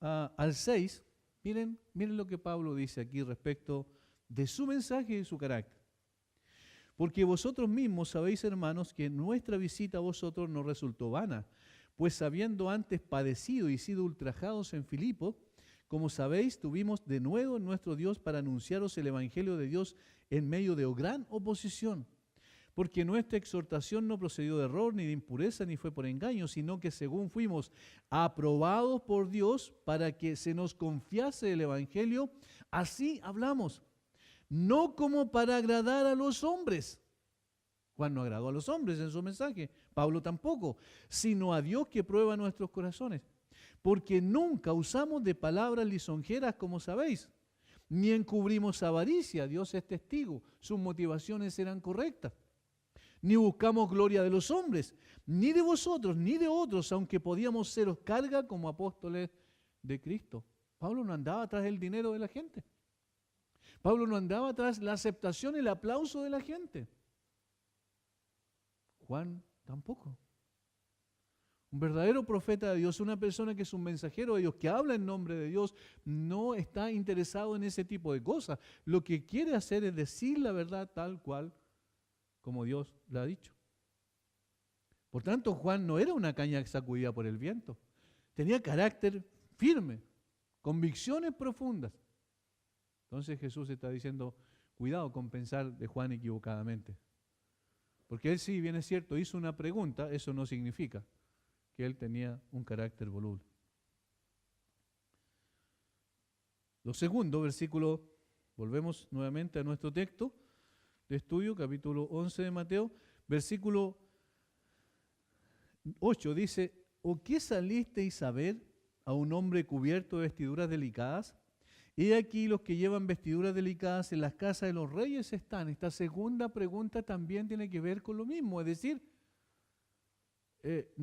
al 6. Miren lo que Pablo dice aquí respecto de su mensaje y su carácter. Porque vosotros mismos sabéis, hermanos, que nuestra visita a vosotros no resultó vana, pues habiendo antes padecido y sido ultrajados en Filipo, como sabéis, tuvimos de nuevo en nuestro Dios para anunciaros el Evangelio de Dios en medio de gran oposición. Porque nuestra exhortación no procedió de error, ni de impureza, ni fue por engaño, sino que según fuimos aprobados por Dios para que se nos confiase el Evangelio, así hablamos, no como para agradar a los hombres. Juan no agradó a los hombres en su mensaje, Pablo tampoco, sino a Dios que prueba nuestros corazones. Porque nunca usamos de palabras lisonjeras, como sabéis, ni encubrimos avaricia, Dios es testigo, sus motivaciones eran correctas. Ni buscamos gloria de los hombres, ni de vosotros, ni de otros, aunque podíamos seros carga como apóstoles de Cristo. Pablo no andaba tras el dinero de la gente. Pablo no andaba tras la aceptación y el aplauso de la gente. Juan tampoco. Un verdadero profeta de Dios, una persona que es un mensajero de Dios, que habla en nombre de Dios, no está interesado en ese tipo de cosas. Lo que quiere hacer es decir la verdad tal cual como Dios la ha dicho. Por tanto, Juan no era una caña sacudida por el viento. Tenía carácter firme, convicciones profundas. Entonces Jesús está diciendo, cuidado con pensar de Juan equivocadamente. Porque él, sí, bien es cierto, hizo una pregunta, eso no significa que él tenía un carácter voluble. Lo segundo, versículo, volvemos nuevamente a nuestro texto de estudio, capítulo 11 de Mateo, versículo 8 dice, ¿o qué salisteis a ver a un hombre cubierto de vestiduras delicadas? He aquí los que llevan vestiduras delicadas en las casas de los reyes están. Esta segunda pregunta también tiene que ver con lo mismo, es decir,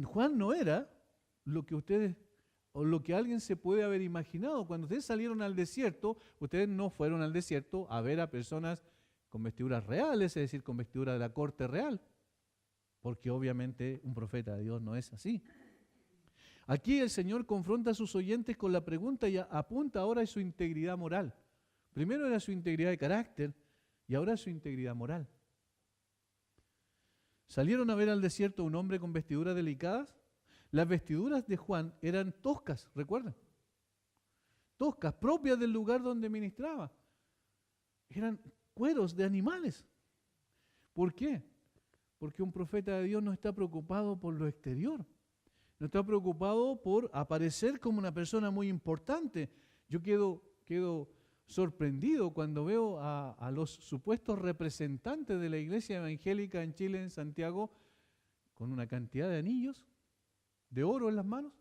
Juan no era lo que ustedes o lo que alguien se puede haber imaginado. Cuando ustedes salieron al desierto, ustedes no fueron al desierto a ver a personas con vestiduras reales, es decir, con vestiduras de la corte real, porque obviamente un profeta de Dios no es así. Aquí el Señor confronta a sus oyentes con la pregunta y apunta ahora a su integridad moral. Primero era su integridad de carácter y ahora su integridad moral. ¿Salieron a ver al desierto un hombre con vestiduras delicadas? Las vestiduras de Juan eran toscas, ¿recuerdan? Toscas, propias del lugar donde ministraba. Eran cueros de animales. ¿Por qué? Porque un profeta de Dios no está preocupado por lo exterior. No está preocupado por aparecer como una persona muy importante. Yo quedo sorprendido cuando veo a los supuestos representantes de la iglesia evangélica en Chile, en Santiago, con una cantidad de anillos de oro en las manos.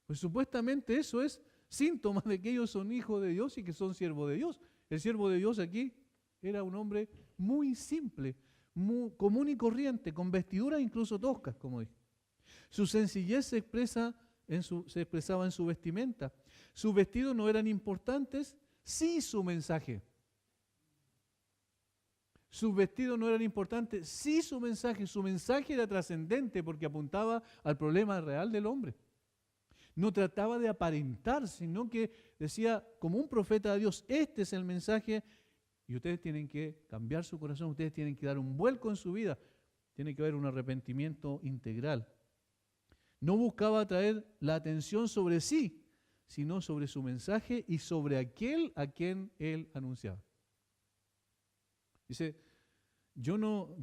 Pues supuestamente eso es síntoma de que ellos son hijos de Dios y que son siervos de Dios. El siervo de Dios aquí era un hombre muy simple, muy común y corriente, con vestiduras incluso toscas, como dije. Su sencillez se expresaba en su vestimenta. Sus vestidos no eran importantes, sí su mensaje. Sus vestidos no eran importantes, sí su mensaje. Su mensaje era trascendente porque apuntaba al problema real del hombre. No trataba de aparentar, sino que decía, como un profeta de Dios, este es el mensaje y ustedes tienen que cambiar su corazón, ustedes tienen que dar un vuelco en su vida. Tiene que haber un arrepentimiento integral. No buscaba atraer la atención sobre sí, sino sobre su mensaje y sobre aquel a quien él anunciaba. Dice, yo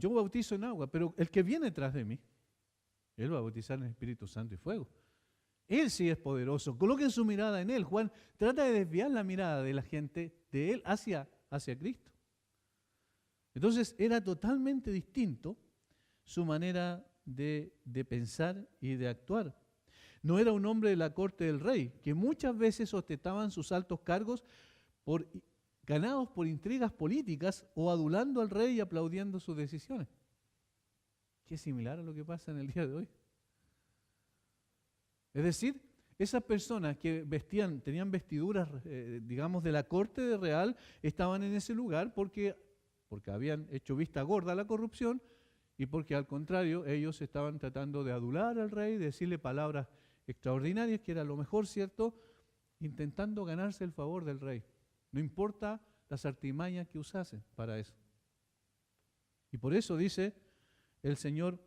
bautizo en agua, pero el que viene tras de mí, Él va a bautizar en el Espíritu Santo y fuego. Él sí es poderoso. Coloquen su mirada en Él. Juan trata de desviar la mirada de la gente de Él hacia Cristo. Entonces era totalmente distinto su manera de pensar y de actuar. No era un hombre de la corte del rey, que muchas veces ostentaban sus altos cargos ganados por intrigas políticas o adulando al rey y aplaudiendo sus decisiones. Que es similar a lo que pasa en el día de hoy. Es decir, esas personas que tenían vestiduras, digamos, de la corte real, estaban en ese lugar porque habían hecho vista gorda a la corrupción y porque al contrario ellos estaban tratando de adular al rey, de decirle palabras extraordinarias, que era lo mejor, ¿cierto? Intentando ganarse el favor del rey. No importa las artimañas que usasen para eso. Y por eso dice el Señor: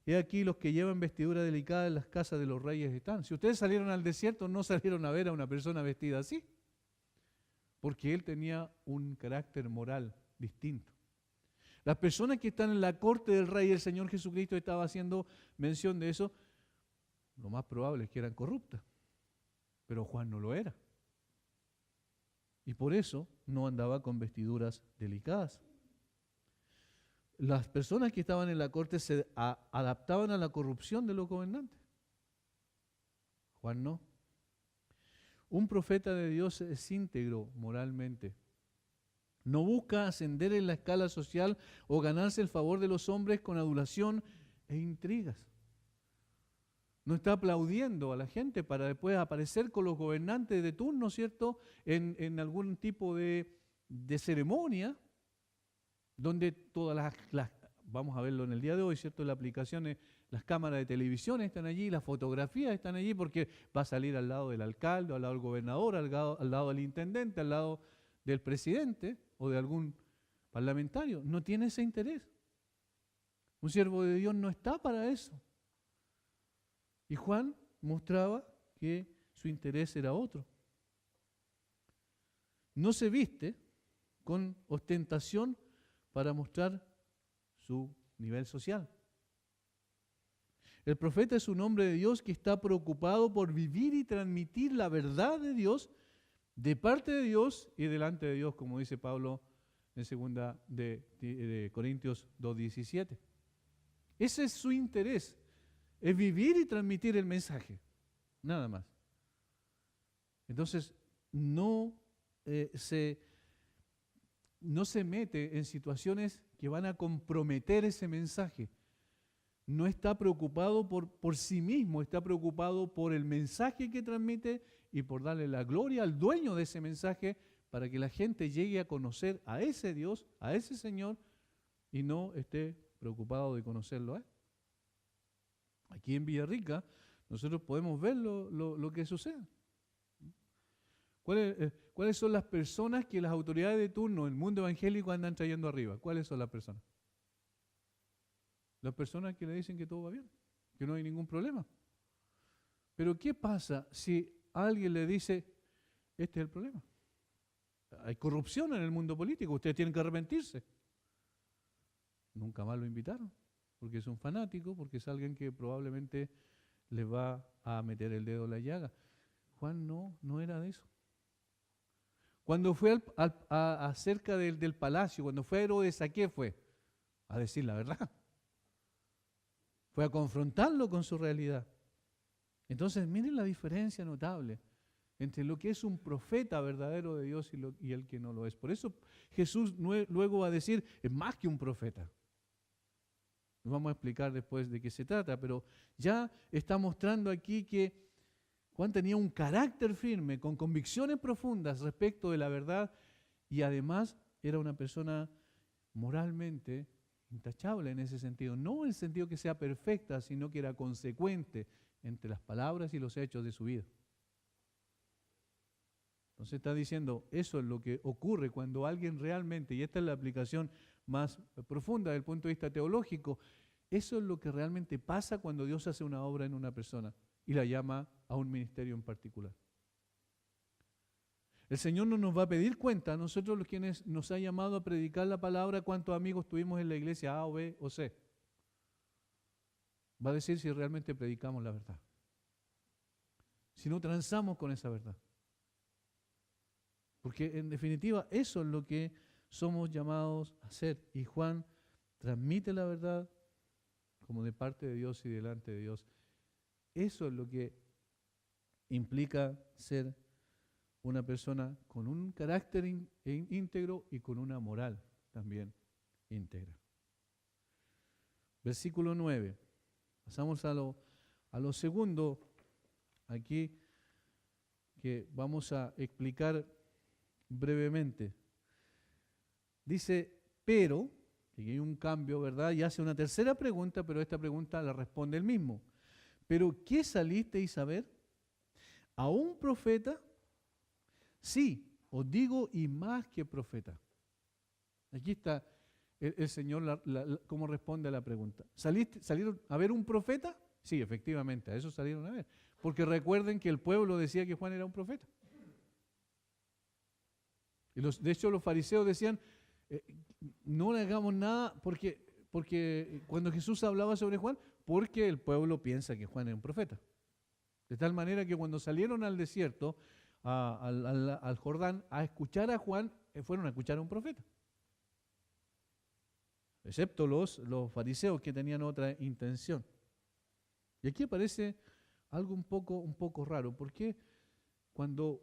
he aquí los que llevan vestidura delicada en las casas de los reyes están. Si ustedes salieron al desierto, no salieron a ver a una persona vestida así, porque él tenía un carácter moral distinto. Las personas que están en la corte del rey, el Señor Jesucristo estaba haciendo mención de eso, lo más probable es que eran corruptas, pero Juan no lo era. Y por eso no andaba con vestiduras delicadas. Las personas que estaban en la corte se adaptaban a la corrupción de los gobernantes. Juan no. Un profeta de Dios es íntegro moralmente. No busca ascender en la escala social o ganarse el favor de los hombres con adulación e intrigas. No está aplaudiendo a la gente para después aparecer con los gobernantes de turno, ¿cierto? En algún tipo de ceremonia, donde todas vamos a verlo en el día de hoy, ¿cierto? Las aplicaciones, las cámaras de televisión están allí, las fotografías están allí, porque va a salir al lado del alcalde, al lado del gobernador, al lado del intendente, al lado del presidente o de algún parlamentario. No tiene ese interés. Un siervo de Dios no está para eso. Y Juan mostraba que su interés era otro. No se viste con ostentación para mostrar su nivel social. El profeta es un hombre de Dios que está preocupado por vivir y transmitir la verdad de Dios, de parte de Dios y delante de Dios, como dice Pablo en 2 de Corintios 2:17. Ese es su interés, es vivir y transmitir el mensaje, nada más. Entonces, no se mete en situaciones que van a comprometer ese mensaje. No está preocupado por sí mismo, está preocupado por el mensaje que transmite y por darle la gloria al dueño de ese mensaje para que la gente llegue a conocer a ese Dios, a ese Señor, y no esté preocupado de conocerlo a Él. Aquí en Villarrica nosotros podemos ver lo que sucede. ¿Cuáles son las personas que las autoridades de turno, el mundo evangélico, andan trayendo arriba? ¿Cuáles son las personas? Las personas que le dicen que todo va bien, que no hay ningún problema. Pero ¿qué pasa si alguien le dice, este es el problema? Hay corrupción en el mundo político, ustedes tienen que arrepentirse. Nunca más lo invitaron, porque es un fanático, porque es alguien que probablemente les va a meter el dedo en la llaga. Juan no era de eso. Cuando fue acerca del palacio, cuando fue a Herodes, ¿a qué fue? A decir la verdad. Fue a confrontarlo con su realidad. Entonces, miren la diferencia notable entre lo que es un profeta verdadero de Dios y el que no lo es. Por eso Jesús luego va a decir, es más que un profeta. Nos vamos a explicar después de qué se trata, pero ya está mostrando aquí que Juan tenía un carácter firme, con convicciones profundas respecto de la verdad, y además era una persona moralmente intachable en ese sentido. No en el sentido que sea perfecta, sino que era consecuente entre las palabras y los hechos de su vida. Entonces está diciendo, eso es lo que ocurre cuando alguien realmente, y esta es la aplicación más profunda desde el punto de vista teológico, eso es lo que realmente pasa cuando Dios hace una obra en una persona y la llama a un ministerio en particular. El Señor no nos va a pedir cuenta a nosotros los quienes nos ha llamado a predicar la palabra, cuántos amigos tuvimos en la iglesia A o B o C. va a decir si realmente predicamos la verdad. Si no transamos con esa verdad. Porque en definitiva eso es lo que somos llamados a hacer. Y Juan transmite la verdad como de parte de Dios y delante de Dios. Eso es lo que implica ser una persona con un carácter íntegro y con una moral también íntegra. Versículo 9. Pasamos a lo segundo aquí que vamos a explicar brevemente. Dice, pero, y aquí hay un cambio, ¿verdad? Y hace una tercera pregunta, pero esta pregunta la responde él mismo. ¿Pero qué salisteis a ver? ¿A un profeta? Sí, os digo, y más que profeta. Aquí está el Señor cómo responde a la pregunta. ¿Salieron a ver un profeta? Sí, efectivamente, a eso salieron a ver. Porque recuerden que el pueblo decía que Juan era un profeta. Y de hecho los fariseos decían, no le hagamos nada porque cuando Jesús hablaba sobre Juan, porque el pueblo piensa que Juan es un profeta. De tal manera que cuando salieron al desierto, al Jordán, a escuchar a Juan, fueron a escuchar a un profeta. Excepto los fariseos que tenían otra intención. Y aquí aparece algo un poco raro, porque cuando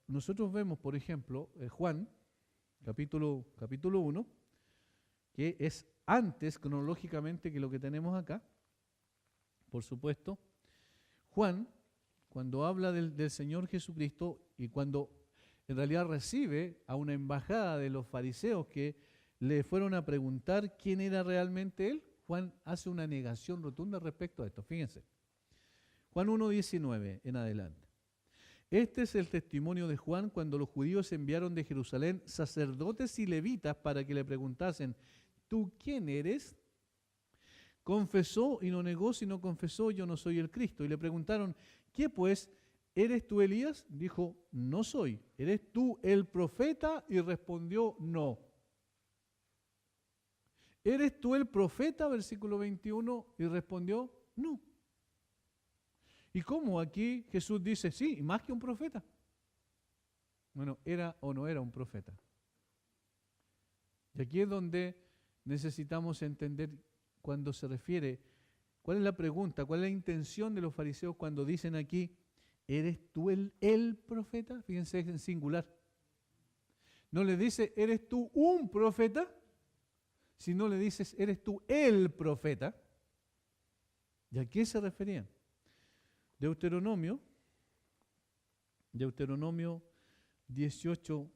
nosotros vemos, por ejemplo, Juan, capítulo 1, que es antes cronológicamente que lo que tenemos acá, por supuesto, Juan, cuando habla del Señor Jesucristo y cuando en realidad recibe a una embajada de los fariseos que le fueron a preguntar quién era realmente él, Juan hace una negación rotunda respecto a esto. Fíjense, Juan 1:19 en adelante. Este es el testimonio de Juan cuando los judíos enviaron de Jerusalén sacerdotes y levitas para que le preguntasen, ¿tú quién eres? Confesó y no negó, sino confesó, yo no soy el Cristo. Y le preguntaron, ¿qué pues? ¿Eres tú Elías? Dijo, no soy. ¿Eres tú el profeta? Y respondió, no. ¿Eres tú el profeta? Versículo 21, y respondió, no. ¿Y cómo aquí Jesús dice, sí, más que un profeta? Bueno, ¿era o no era un profeta? Y aquí es donde necesitamos entender cuando se refiere, ¿cuál es la pregunta? ¿Cuál es la intención de los fariseos cuando dicen aquí, ¿eres tú el profeta? Fíjense, es en singular. No le dice, ¿eres tú un profeta? Sino le dices, ¿eres tú el profeta? ¿Y a qué se referían? Deuteronomio 18.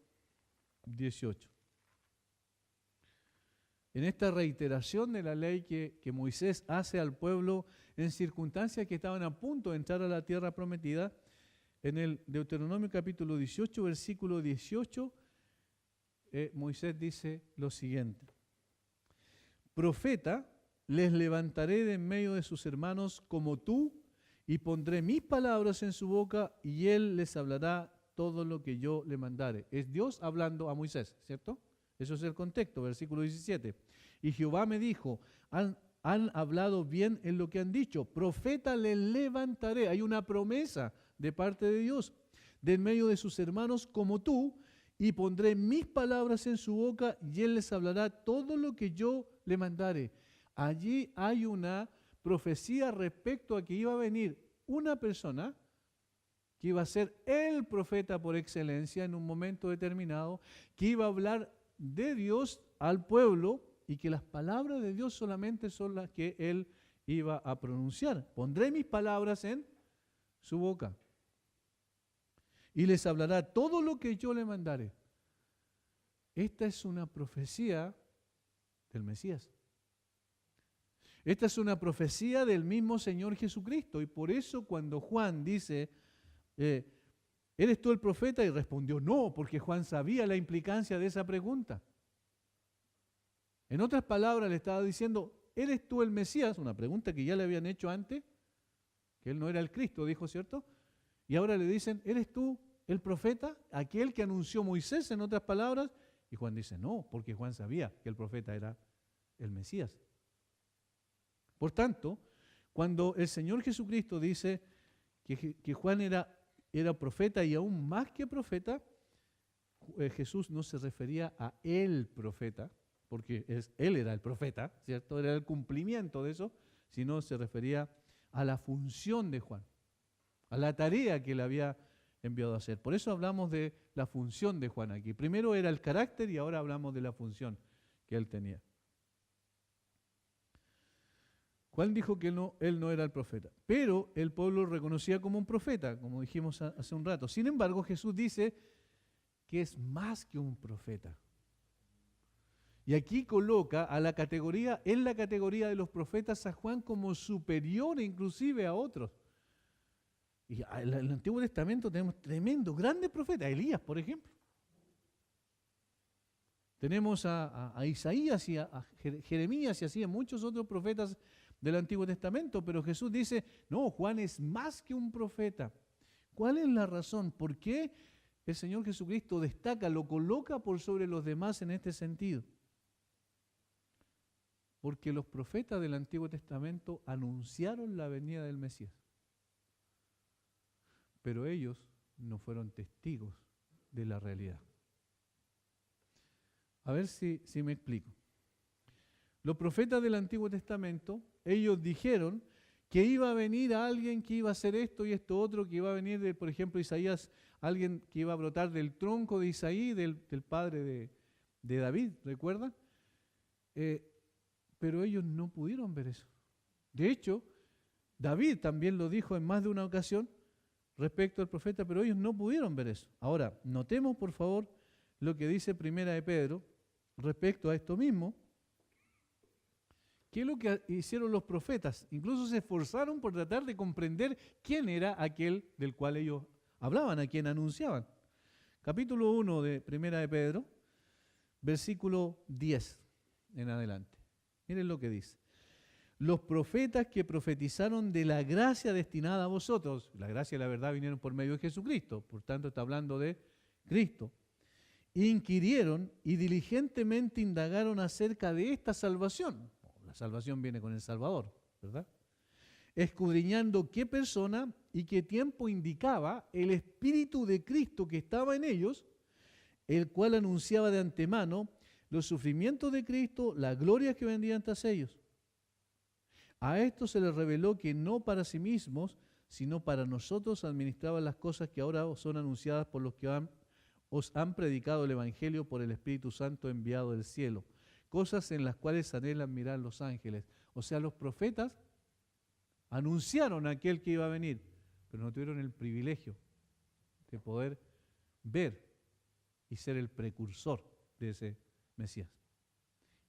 En esta reiteración de la ley que Moisés hace al pueblo en circunstancias que estaban a punto de entrar a la tierra prometida, en el Deuteronomio capítulo 18, versículo 18, Moisés dice lo siguiente. Profeta les levantaré de en medio de sus hermanos como tú, y pondré mis palabras en su boca, y él les hablará todo lo que yo le mandare. Es Dios hablando a Moisés, ¿cierto? Eso es el contexto, versículo 17. Y Jehová me dijo, han hablado bien en lo que han dicho, profeta les levantaré. Hay una promesa de parte de Dios, de en medio de sus hermanos como tú, y pondré mis palabras en su boca, y él les hablará todo lo que yo le mandare. Allí hay una profecía respecto a que iba a venir una persona que iba a ser el profeta por excelencia en un momento determinado, que iba a hablar de Dios al pueblo y que las palabras de Dios solamente son las que él iba a pronunciar. Pondré mis palabras en su boca y les hablará todo lo que yo le mandare. Esta es una profecía del Mesías. Esta es una profecía del mismo Señor Jesucristo, y por eso cuando Juan dice, ¿eres tú el profeta? Y respondió no, porque Juan sabía la implicancia de esa pregunta. En otras palabras le estaba diciendo, ¿eres tú el Mesías? Una pregunta que ya le habían hecho antes, que él no era el Cristo, dijo, ¿cierto? Y ahora le dicen, ¿eres tú el profeta? Aquel que anunció Moisés, en otras palabras. Y Juan dice, no, porque Juan sabía que el profeta era el Mesías. Por tanto, Cuando el Señor Jesucristo dice que Juan era profeta y aún más que profeta, Jesús no se refería a el profeta, porque él era el profeta, ¿cierto? Era el cumplimiento de eso, sino se refería a la función de Juan, a la tarea que le había enviado a hacer. Por eso hablamos de la función de Juan aquí. Primero era el carácter y ahora hablamos de la función que él tenía. Juan dijo que él no era el profeta, pero el pueblo lo reconocía como un profeta, como dijimos hace un rato. Sin embargo, Jesús dice que es más que un profeta. Y aquí coloca en la categoría de los profetas a Juan como superior inclusive a otros. Y en el Antiguo Testamento tenemos tremendos, grandes profetas, Elías, por ejemplo. Tenemos a Isaías y a Jeremías y así a muchos otros profetas del Antiguo Testamento, pero Jesús dice, no, Juan es más que un profeta. ¿Cuál es la razón? ¿Por qué el Señor Jesucristo destaca, lo coloca por sobre los demás en este sentido? Porque los profetas del Antiguo Testamento anunciaron la venida del Mesías, pero ellos no fueron testigos de la realidad. A ver si me explico. Los profetas del Antiguo Testamento, ellos dijeron que iba a venir alguien que iba a hacer esto y esto otro, que iba a venir, por ejemplo, Isaías, alguien que iba a brotar del tronco de Isaí, del padre de David, ¿recuerdan? Pero ellos no pudieron ver eso. De hecho, David también lo dijo en más de una ocasión respecto al profeta, pero ellos no pudieron ver eso. Ahora, notemos por favor lo que dice Primera de Pedro respecto a esto mismo. ¿Qué es lo que hicieron los profetas? Incluso se esforzaron por tratar de comprender quién era aquel del cual ellos hablaban, a quien anunciaban. Capítulo 1 de Primera de Pedro, versículo 10 en adelante. Miren lo que dice. Los profetas que profetizaron de la gracia destinada a vosotros, la gracia y la verdad vinieron por medio de Jesucristo, por tanto está hablando de Cristo, inquirieron y diligentemente indagaron acerca de esta salvación. La salvación viene con el Salvador, ¿verdad? Escudriñando qué persona y qué tiempo indicaba el Espíritu de Cristo que estaba en ellos, el cual anunciaba de antemano los sufrimientos de Cristo, la gloria que vendrían tras ellos. A esto se les reveló que no para sí mismos, sino para nosotros administraban las cosas que ahora son anunciadas por los que os han predicado el Evangelio por el Espíritu Santo enviado del cielo, cosas en las cuales anhelan mirar los ángeles. O sea, los profetas anunciaron a aquel que iba a venir, pero no tuvieron el privilegio de poder ver y ser el precursor de ese Mesías.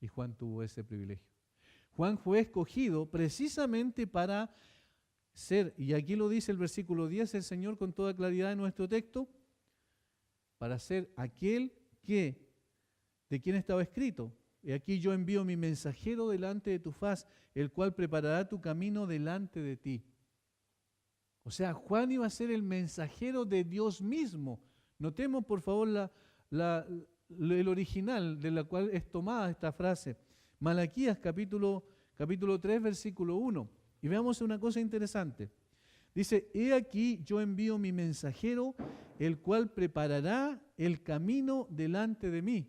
Y Juan tuvo ese privilegio. Juan fue escogido precisamente para ser, y aquí lo dice el versículo 10, el Señor con toda claridad en nuestro texto, para ser aquel de quien estaba escrito. Y aquí yo envío mi mensajero delante de tu faz, el cual preparará tu camino delante de ti. O sea, Juan iba a ser el mensajero de Dios mismo. Notemos por favor el original de la cual es tomada esta frase. Malaquías capítulo 3, versículo 1. Y veamos una cosa interesante. Dice, he aquí yo envío mi mensajero, el cual preparará el camino delante de mí.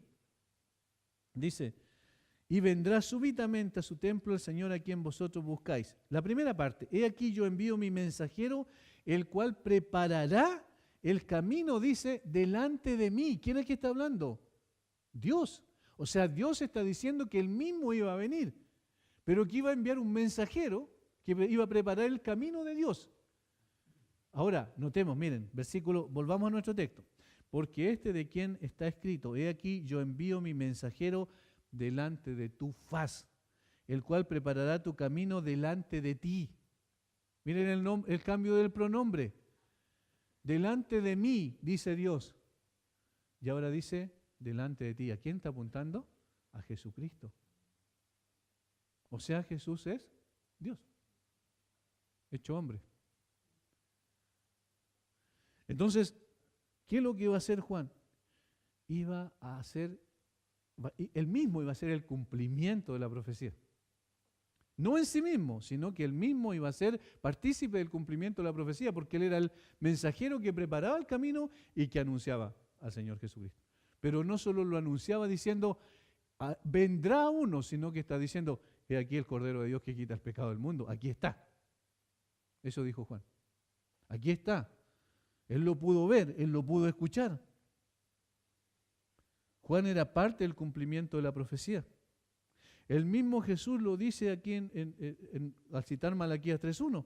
Dice, y vendrá súbitamente a su templo el Señor a quien vosotros buscáis. La primera parte, he aquí yo envío mi mensajero, el cual preparará el camino, dice, delante de mí. ¿Quién es que está hablando? Dios. O sea, Dios está diciendo que Él mismo iba a venir, pero que iba a enviar un mensajero que iba a preparar el camino de Dios. Ahora, notemos, miren, volvamos a nuestro texto. Porque de quien está escrito, he aquí yo envío mi mensajero delante de tu faz, el cual preparará tu camino delante de ti. Miren el cambio del pronombre. Delante de mí, dice Dios. Y ahora dice, delante de ti. ¿A quién está apuntando? A Jesucristo. O sea, Jesús es Dios, hecho hombre. Entonces, ¿qué es lo que iba a hacer Juan? Él mismo iba a hacer el cumplimiento de la profecía. No en sí mismo, sino que él mismo iba a ser partícipe del cumplimiento de la profecía, porque él era el mensajero que preparaba el camino y que anunciaba al Señor Jesucristo. Pero no solo lo anunciaba diciendo, vendrá uno, sino que está diciendo, he aquí el Cordero de Dios que quita el pecado del mundo. Aquí está. Eso dijo Juan. Aquí está. Él lo pudo ver, él lo pudo escuchar. Juan era parte del cumplimiento de la profecía. El mismo Jesús lo dice aquí al citar Malaquías 3:1.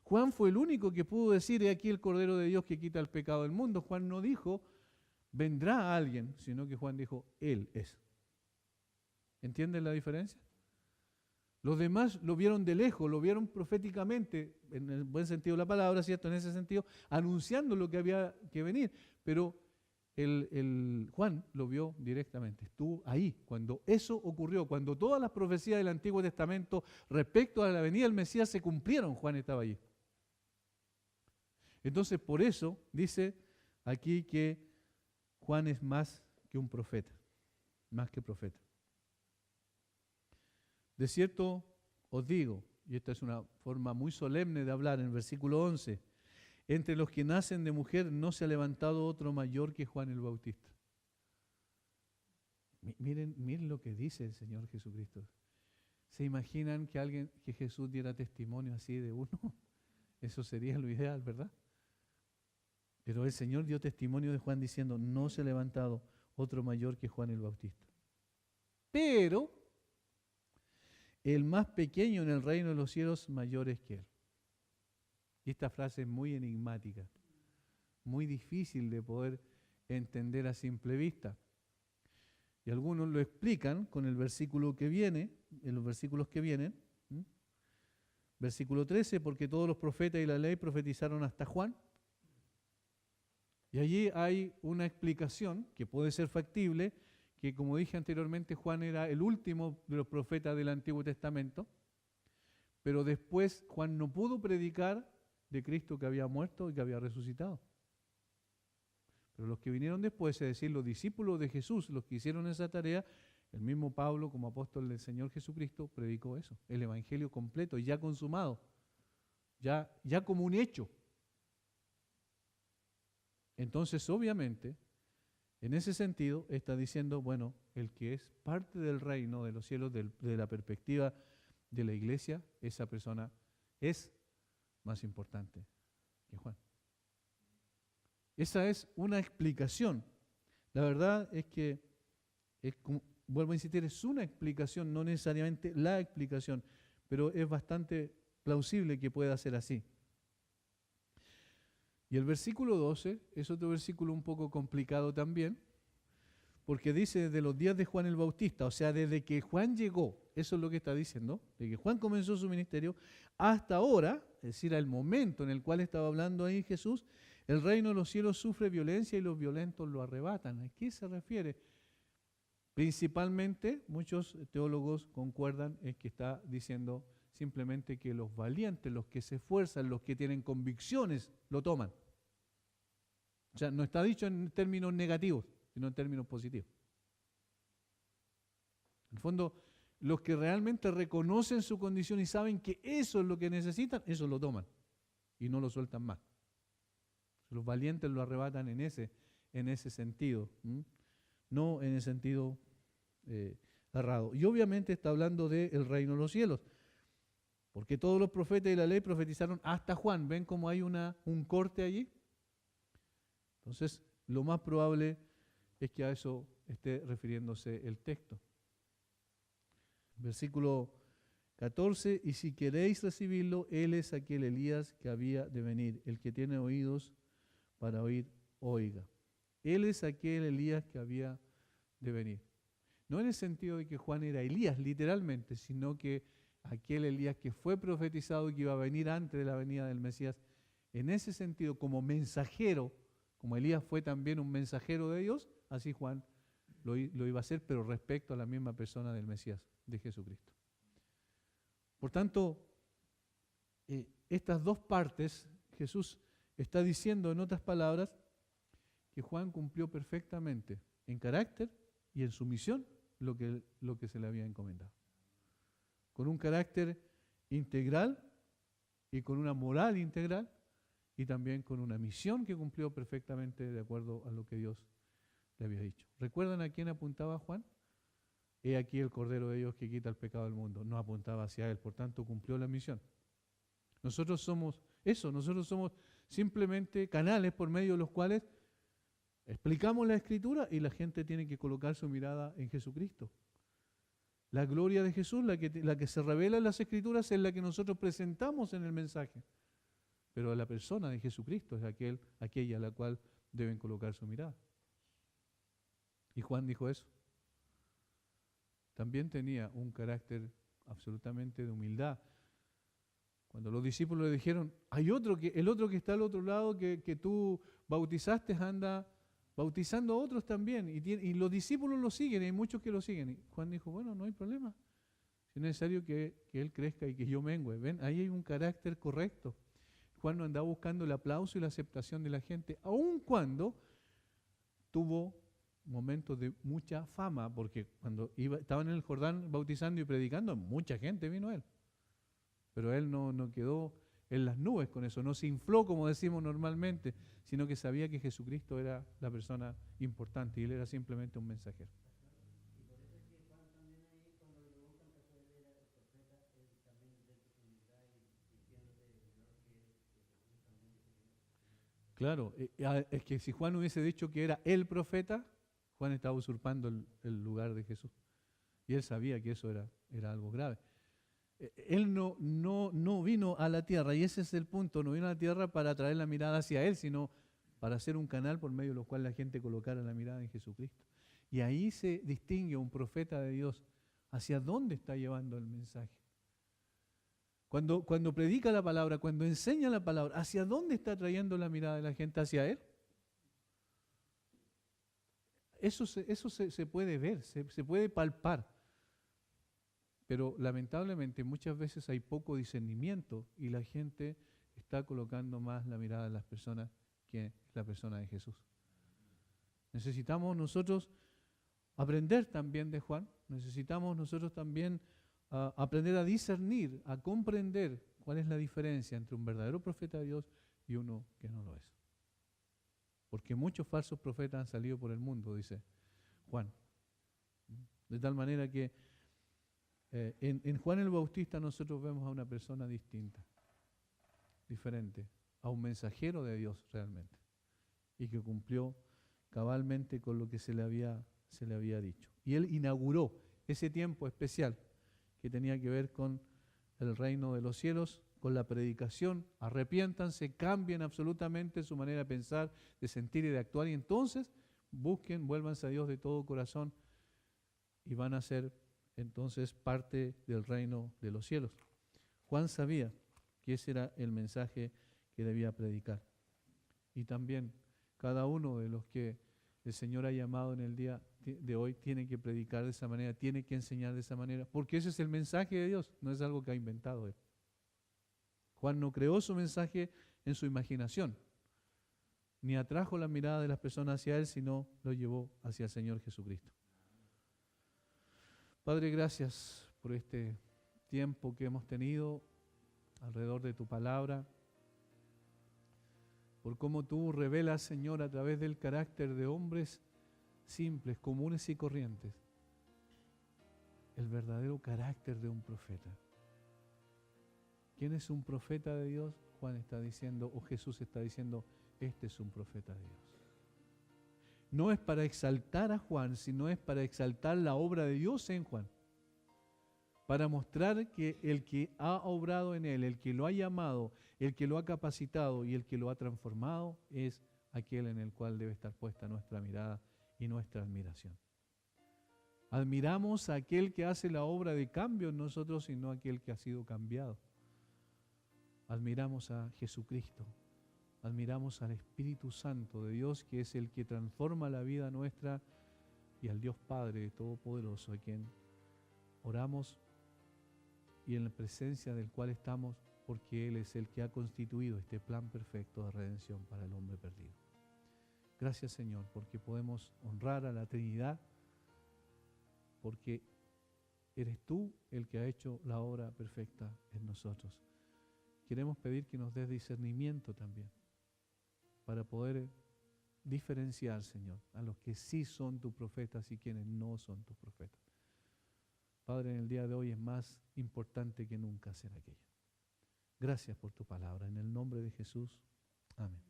Juan fue el único que pudo decir, he aquí el Cordero de Dios que quita el pecado del mundo. Juan no dijo, vendrá alguien, sino que Juan dijo, Él es. ¿Entienden la diferencia? Los demás lo vieron de lejos, lo vieron proféticamente, en el buen sentido de la palabra, ¿cierto? En ese sentido, anunciando lo que había que venir. Pero el Juan lo vio directamente, estuvo ahí cuando eso ocurrió, cuando todas las profecías del Antiguo Testamento respecto a la venida del Mesías se cumplieron, Juan estaba allí. Entonces, por eso dice aquí que Juan es más que un profeta, más que profeta. De cierto os digo, y esta es una forma muy solemne de hablar en el versículo 11, entre los que nacen de mujer no se ha levantado otro mayor que Juan el Bautista. Miren lo que dice el Señor Jesucristo. ¿Se imaginan que Jesús diera testimonio así de uno? Eso sería lo ideal, ¿verdad? Pero el Señor dio testimonio de Juan diciendo, no se ha levantado otro mayor que Juan el Bautista. Pero el más pequeño en el reino de los cielos mayor es que él. Y esta frase es muy enigmática, muy difícil de poder entender a simple vista. Y algunos lo explican con el versículo que viene, en los versículos que vienen. Versículo 13, porque todos los profetas y la ley profetizaron hasta Juan. Y allí hay una explicación que puede ser factible, que como dije anteriormente, Juan era el último de los profetas del Antiguo Testamento, pero después Juan no pudo predicar de Cristo que había muerto y que había resucitado. Pero los que vinieron después, es decir, los discípulos de Jesús, los que hicieron esa tarea, el mismo Pablo como apóstol del Señor Jesucristo predicó eso, el evangelio completo, ya consumado, ya como un hecho. Entonces, obviamente, en ese sentido, está diciendo, bueno, el que es parte del reino de los cielos, de la perspectiva de la iglesia, esa persona es más importante que Juan. Esa es una explicación. La verdad es que, vuelvo a insistir, es una explicación, no necesariamente la explicación, pero es bastante plausible que pueda ser así. Y el versículo 12 es otro versículo un poco complicado también, porque dice desde los días de Juan el Bautista, o sea, desde que Juan llegó, eso es lo que está diciendo, desde que Juan comenzó su ministerio, hasta ahora, es decir, al momento en el cual estaba hablando ahí Jesús, el reino de los cielos sufre violencia y los violentos lo arrebatan. ¿A qué se refiere? Principalmente, muchos teólogos concuerdan en que está diciendo simplemente que los valientes, los que se esfuerzan, los que tienen convicciones, lo toman. O sea, no está dicho en términos negativos, sino en términos positivos. En el fondo, los que realmente reconocen su condición y saben que eso es lo que necesitan, eso lo toman y no lo sueltan más. Los valientes lo arrebatan en ese sentido, no en el sentido errado. Y obviamente está hablando del reino de los cielos, porque todos los profetas y la ley profetizaron hasta Juan. ¿Ven cómo hay un corte allí? Entonces, lo más probable es que a eso esté refiriéndose el texto. Versículo 14, y si queréis recibirlo, él es aquel Elías que había de venir. El que tiene oídos para oír, oiga. Él es aquel Elías que había de venir. No en el sentido de que Juan era Elías, literalmente, sino que aquel Elías que fue profetizado y que iba a venir antes de la venida del Mesías. En ese sentido, como mensajero, como Elías fue también un mensajero de Dios, así Juan lo iba a hacer, pero respecto a la misma persona del Mesías, de Jesucristo. Por tanto, estas dos partes, Jesús está diciendo en otras palabras que Juan cumplió perfectamente en carácter y en su misión lo que se le había encomendado. Con un carácter integral y con una moral integral y también con una misión que cumplió perfectamente de acuerdo a lo que Dios le había dicho. ¿Recuerdan a quién apuntaba Juan? He aquí el Cordero de Dios que quita el pecado del mundo. No apuntaba hacia él, por tanto cumplió la misión. Nosotros somos eso, nosotros somos simplemente canales por medio de los cuales explicamos la Escritura y la gente tiene que colocar su mirada en Jesucristo. La gloria de Jesús, la que se revela en las Escrituras, es la que nosotros presentamos en el mensaje. Pero la persona de Jesucristo es aquella a la cual deben colocar su mirada. Y Juan dijo eso. También tenía un carácter absolutamente de humildad. Cuando los discípulos le dijeron, el otro que está al otro lado que tú bautizaste anda bautizando a otros también, y los discípulos lo siguen, y hay muchos que lo siguen. Y Juan dijo, bueno, no hay problema, si es necesario que él crezca y que yo mengue. Ven, ahí hay un carácter correcto. Juan no andaba buscando el aplauso y la aceptación de la gente, aun cuando tuvo momentos de mucha fama, porque cuando estaba en el Jordán bautizando y predicando, mucha gente vino a él. Pero él no quedó en las nubes con eso, no se infló como decimos normalmente, sino que sabía que Jesucristo era la persona importante y él era simplemente un mensajero. Claro, es que si Juan hubiese dicho que era el profeta, Juan estaba usurpando el lugar de Jesús. Y él sabía que eso era algo grave. Él no vino a la tierra, y ese es el punto, no vino a la tierra para traer la mirada hacia él, sino para ser un canal por medio de lo cual la gente colocara la mirada en Jesucristo. Y ahí se distingue un profeta de Dios hacia dónde está llevando el mensaje. Cuando predica la palabra, cuando enseña la palabra, ¿hacia dónde está trayendo la mirada de la gente? ¿Hacia él? Eso se puede ver, se puede palpar. Pero lamentablemente muchas veces hay poco discernimiento y la gente está colocando más la mirada de las personas que la persona de Jesús. Necesitamos nosotros aprender también de Juan, necesitamos nosotros también aprender a discernir, a comprender cuál es la diferencia entre un verdadero profeta de Dios y uno que no lo es. Porque muchos falsos profetas han salido por el mundo, dice Juan. De tal manera que en Juan el Bautista nosotros vemos a una persona distinta, diferente, a un mensajero de Dios realmente, y que cumplió cabalmente con lo que se le había dicho. Y él inauguró ese tiempo especial que tenía que ver con el reino de los cielos, con la predicación, arrepiéntanse, cambien absolutamente su manera de pensar, de sentir y de actuar, y entonces vuélvanse a Dios de todo corazón y van a ser entonces parte del reino de los cielos. Juan sabía que ese era el mensaje que debía predicar. Y también cada uno de los que el Señor ha llamado en el día de hoy tiene que predicar de esa manera, tiene que enseñar de esa manera, porque ese es el mensaje de Dios, no es algo que ha inventado él. Juan no creó su mensaje en su imaginación, ni atrajo la mirada de las personas hacia él, sino lo llevó hacia el Señor Jesucristo. Padre, gracias por este tiempo que hemos tenido alrededor de tu palabra, por cómo tú revelas, Señor, a través del carácter de hombres simples, comunes y corrientes, el verdadero carácter de un profeta. ¿Quién es un profeta de Dios? Juan está diciendo, o Jesús está diciendo, este es un profeta de Dios. No es para exaltar a Juan, sino es para exaltar la obra de Dios en Juan. Para mostrar que el que ha obrado en él, el que lo ha llamado, el que lo ha capacitado y el que lo ha transformado es aquel en el cual debe estar puesta nuestra mirada y nuestra admiración. Admiramos a aquel que hace la obra de cambio en nosotros y no a aquel que ha sido cambiado. Admiramos a Jesucristo, admiramos al Espíritu Santo de Dios, que es el que transforma la vida nuestra, y al Dios Padre Todopoderoso, a quien oramos y en la presencia del cual estamos, porque Él es el que ha constituido este plan perfecto de redención para el hombre perdido. Gracias, Señor, porque podemos honrar a la Trinidad, porque eres tú el que ha hecho la obra perfecta en nosotros. Queremos pedir que nos des discernimiento también para poder diferenciar, Señor, a los que sí son tus profetas y quienes no son tus profetas. Padre, en el día de hoy es más importante que nunca hacer aquello. Gracias por tu palabra. En el nombre de Jesús. Amén.